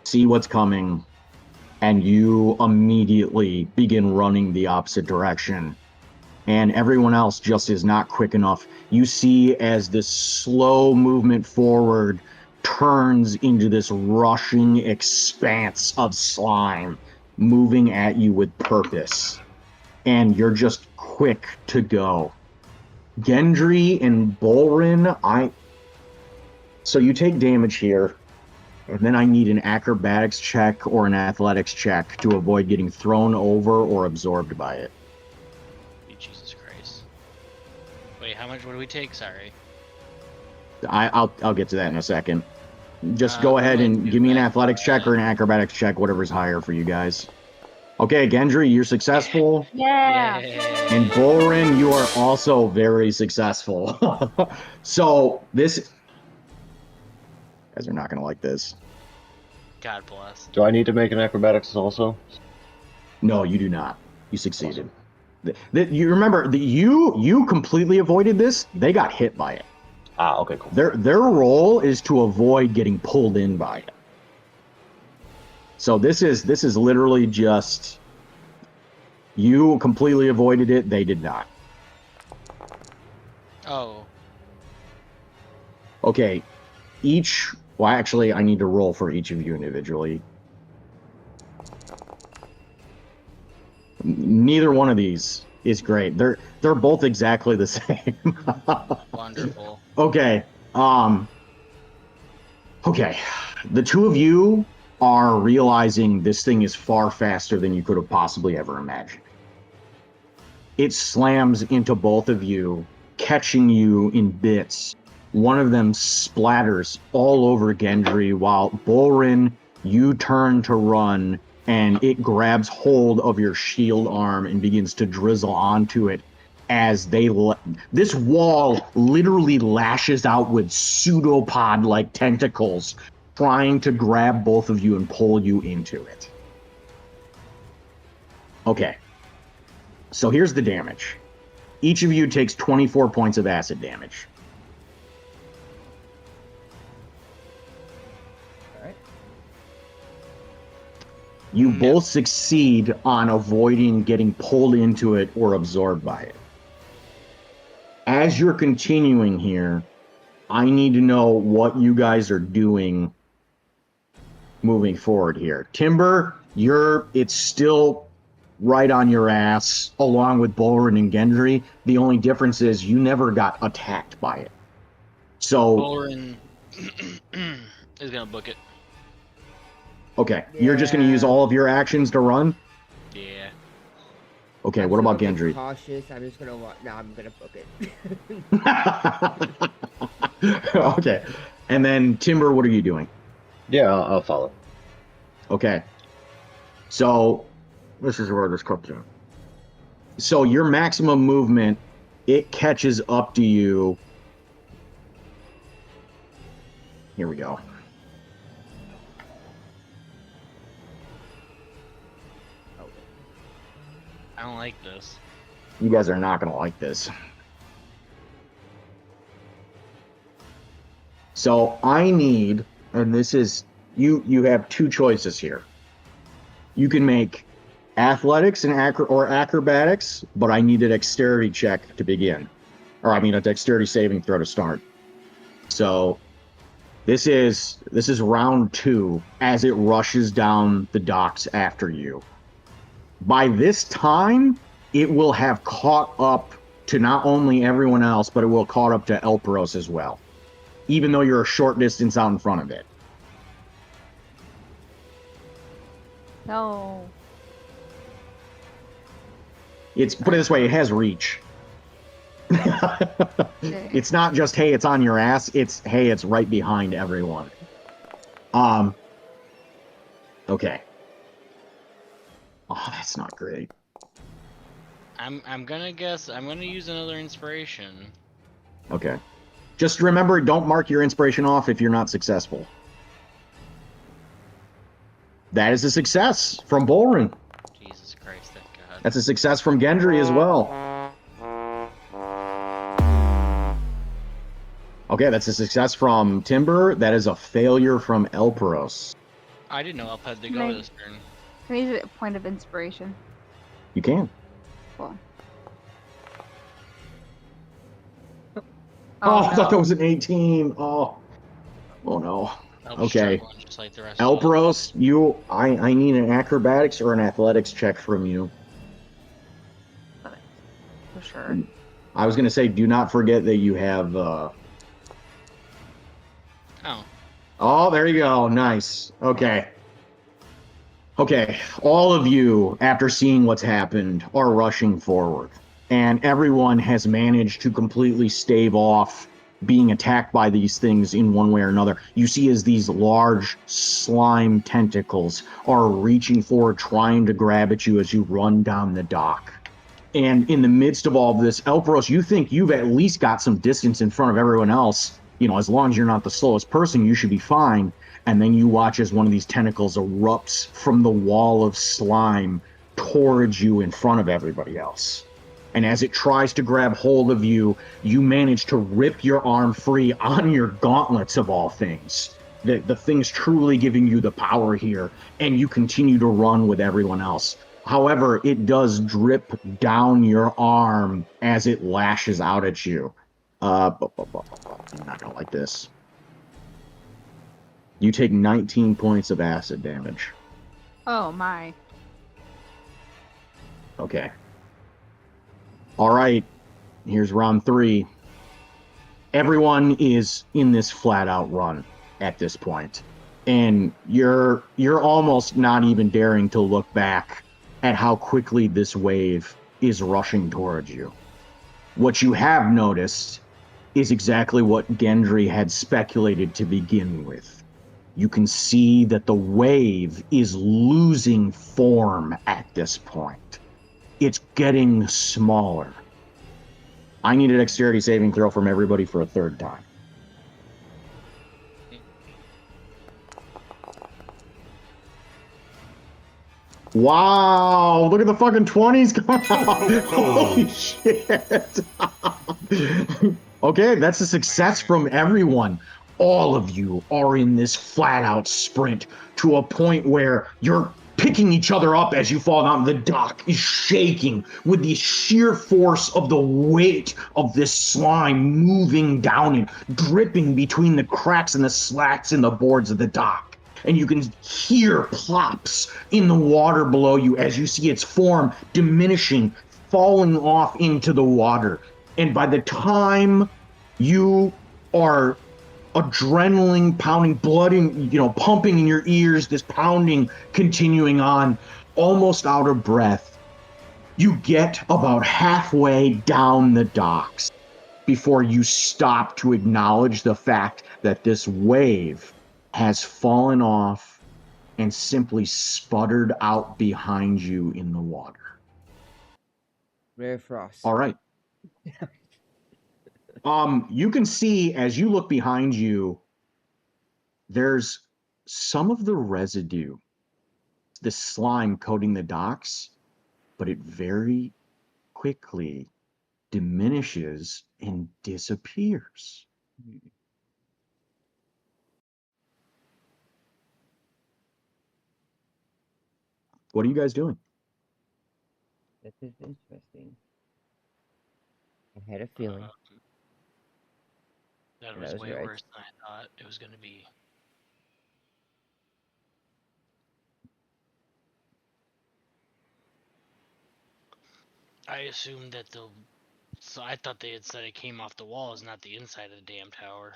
see what's coming, and you immediately begin running the opposite direction. And everyone else just is not quick enough. You see as this slow movement forward turns into this rushing expanse of slime, moving at you with purpose. And you're just quick to go. Gendry and Bolrin, so you take damage here, and then I need an acrobatics check or an athletics check to avoid getting thrown over or absorbed by it. Jesus Christ. Wait, what do we take? Sorry. I'll get to that in a second. Just go ahead and give me an athletics check or an acrobatics check, whatever's higher for you guys. Okay, Gendry, you're successful. Yeah. And Bolrin, you are also very successful. So this... guys are not going to like this. God bless. Do I need to make an acrobatics also? No, you do not. You succeeded. You remember that you completely avoided this. They got hit by it. Ah, okay, cool. Their role is to avoid getting pulled in by it. So this is literally just you completely avoided it. They did not. Oh. Okay. Well, actually, I need to roll for each of you individually. Neither one of these is great. They're both exactly the same. Wonderful. Okay. Okay. The two of you are realizing this thing is far faster than you could have possibly ever imagined. It slams into both of you, catching you in bits. One of them splatters all over Gendry, while Bolrin, you turn to run, and it grabs hold of your shield arm and begins to drizzle onto it as this wall literally lashes out with pseudopod-like tentacles, trying to grab both of you and pull you into it. Okay. So here's the damage. Each of you takes 24 points of acid damage. You both succeed on avoiding getting pulled into it or absorbed by it. As you're continuing here, I need to know what you guys are doing moving forward here. Timber, it's still right on your ass along with Bolrin and Gendry. The only difference is you never got attacked by it. So Bolrin is gonna book it. Okay, you're just gonna use all of your actions to run? Yeah. Okay, what about Gendry? Cautious. I'm just gonna I'm gonna book it. Okay, and then Timber, what are you doing? Yeah, I'll follow. Okay, so this is where this comes in. So your maximum movement, it catches up to you. Here we go. I don't like this. You guys are not gonna like this. So I need, and this is, you have two choices here. You can make athletics and acrobatics, but I need a dexterity check to begin. Or I mean a dexterity saving throw to start. So this is round 2 as it rushes down the docks after you. By this time, it will have caught up to not only everyone else, but it will caught up to Elperos as well, even though you're a short distance out in front of it. No. Put it this way, it has reach. It's not just, hey, it's on your ass, it's, hey, it's right behind everyone. Okay. Oh, that's not great. I'm gonna guess. I'm gonna use another inspiration. Okay. Just remember, don't mark your inspiration off if you're not successful. That is a success from Bolrin. Jesus Christ, thank God. That's a success from Gendry as well. Okay, that's a success from Timber. That is a failure from Elperos. I didn't know Elp had to go this turn. Can I use a point of inspiration? You can. Cool. Oh, I thought that was an 18. Oh no. Okay. Just like the rest Elperos, I need an acrobatics or an athletics check from you. For sure. I was gonna say, do not forget that you have. Oh, there you go. Nice. Okay. Okay. All of you, after seeing what's happened, are rushing forward, and everyone has managed to completely stave off being attacked by these things in one way or another. You see as these large slime tentacles are reaching forward, trying to grab at you as you run down the dock. And in the midst of all of this, Elperos, you think you've at least got some distance in front of everyone else. You know, as long as you're not the slowest person, you should be fine. And then you watch as one of these tentacles erupts from the wall of slime towards you in front of everybody else. And as it tries to grab hold of you, you manage to rip your arm free on your gauntlets of all things. The thing's truly giving you the power here, and you continue to run with everyone else. However, it does drip down your arm as it lashes out at you. I'm not gonna like this. You take 19 points of acid damage. Oh my. Okay. All right, here's round 3. Everyone is in this flat-out run at this point, and you're almost not even daring to look back at how quickly this wave is rushing towards you. What you have noticed is exactly what Gendry had speculated to begin with. You can see that the wave is losing form at this point. It's getting smaller. I need a dexterity saving throw from everybody for a third time. Wow, look at the fucking 20s coming out. Holy shit. Okay, that's a success from everyone. All of you are in this flat out sprint to a point where you're picking each other up as you fall down. The dock is shaking with the sheer force of the weight of this slime moving down and dripping between the cracks and the slats in the boards of the dock. And you can hear plops in the water below you as you see its form diminishing, falling off into the water. And by the time you are adrenaline pounding, blood in, pumping in your ears, this pounding continuing on, almost out of breath, you get about halfway down the docks before you stop to acknowledge the fact that this wave has fallen off and simply sputtered out behind you in the water. Rare frost. All right. You can see as you look behind you, there's some of the residue, the slime coating the docks, but it very quickly diminishes and disappears. What are you guys doing? This is interesting. I had a feeling. That And was I was way right. worse than I thought it was going to be. I assumed that so I thought they had said it came off the walls, not the inside of the damn tower.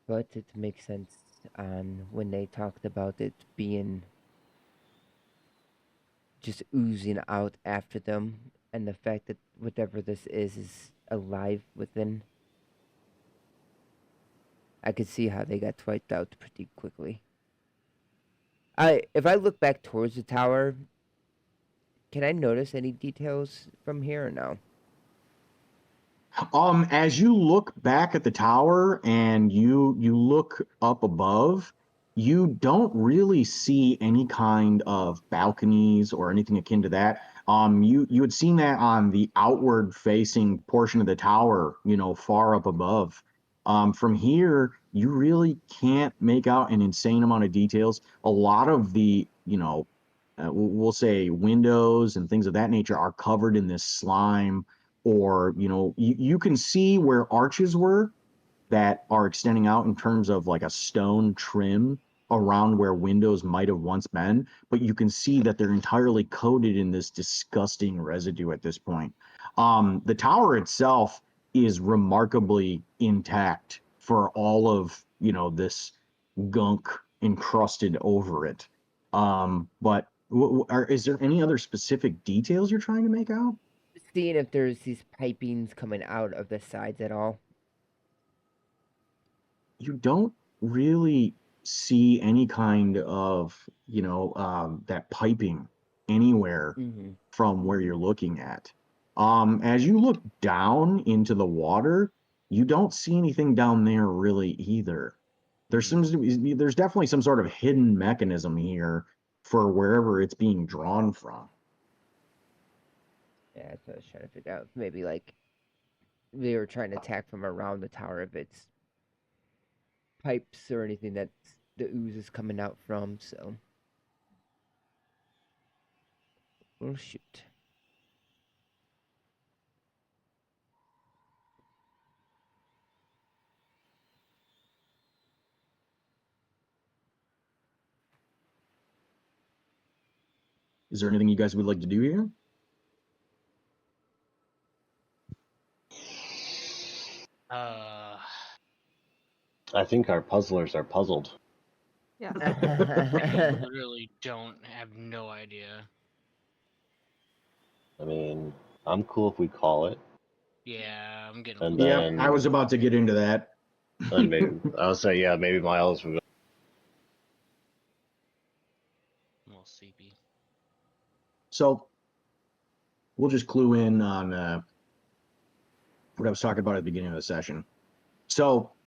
But it makes sense on when they talked about it being just oozing out after them, and the fact that whatever this is alive within. I could see how they got wiped out pretty quickly. If I look back towards the tower, can I notice any details from here or no? As you look back at the tower and you look up above, you don't really see any kind of balconies or anything akin to that. You had seen that on the outward facing portion of the tower, far up above. From here, you really can't make out an insane amount of details. A lot of the, we'll say windows and things of that nature are covered in this slime, or you can see where arches were that are extending out in terms of like a stone trim around where windows might have once been, but you can see that they're entirely coated in this disgusting residue at this point. The tower itself is remarkably intact for all of this gunk encrusted over it. But is there any other specific details you're trying to make out? Seeing if there's these pipings coming out of the sides at all. You don't really see any kind of, that piping anywhere from where you're looking at. As you look down into the water, you don't see anything down there really either. There's definitely some sort of hidden mechanism here for wherever it's being drawn from. Yeah, that's what I was trying to figure out. Maybe like they were trying to attack from around the tower if it's pipes or anything that the ooze is coming out from, so. Oh, shoot. Is there anything you guys would like to do here? I think our puzzlers are puzzled. Yeah. I literally have no idea. I mean, I'm cool if we call it. Yeah, I'm getting. And Yeah, then I was about to get into that. and maybe I'll say maybe Miles would. A little sleepy. So we'll just clue in on what I was talking about at the beginning of the session. So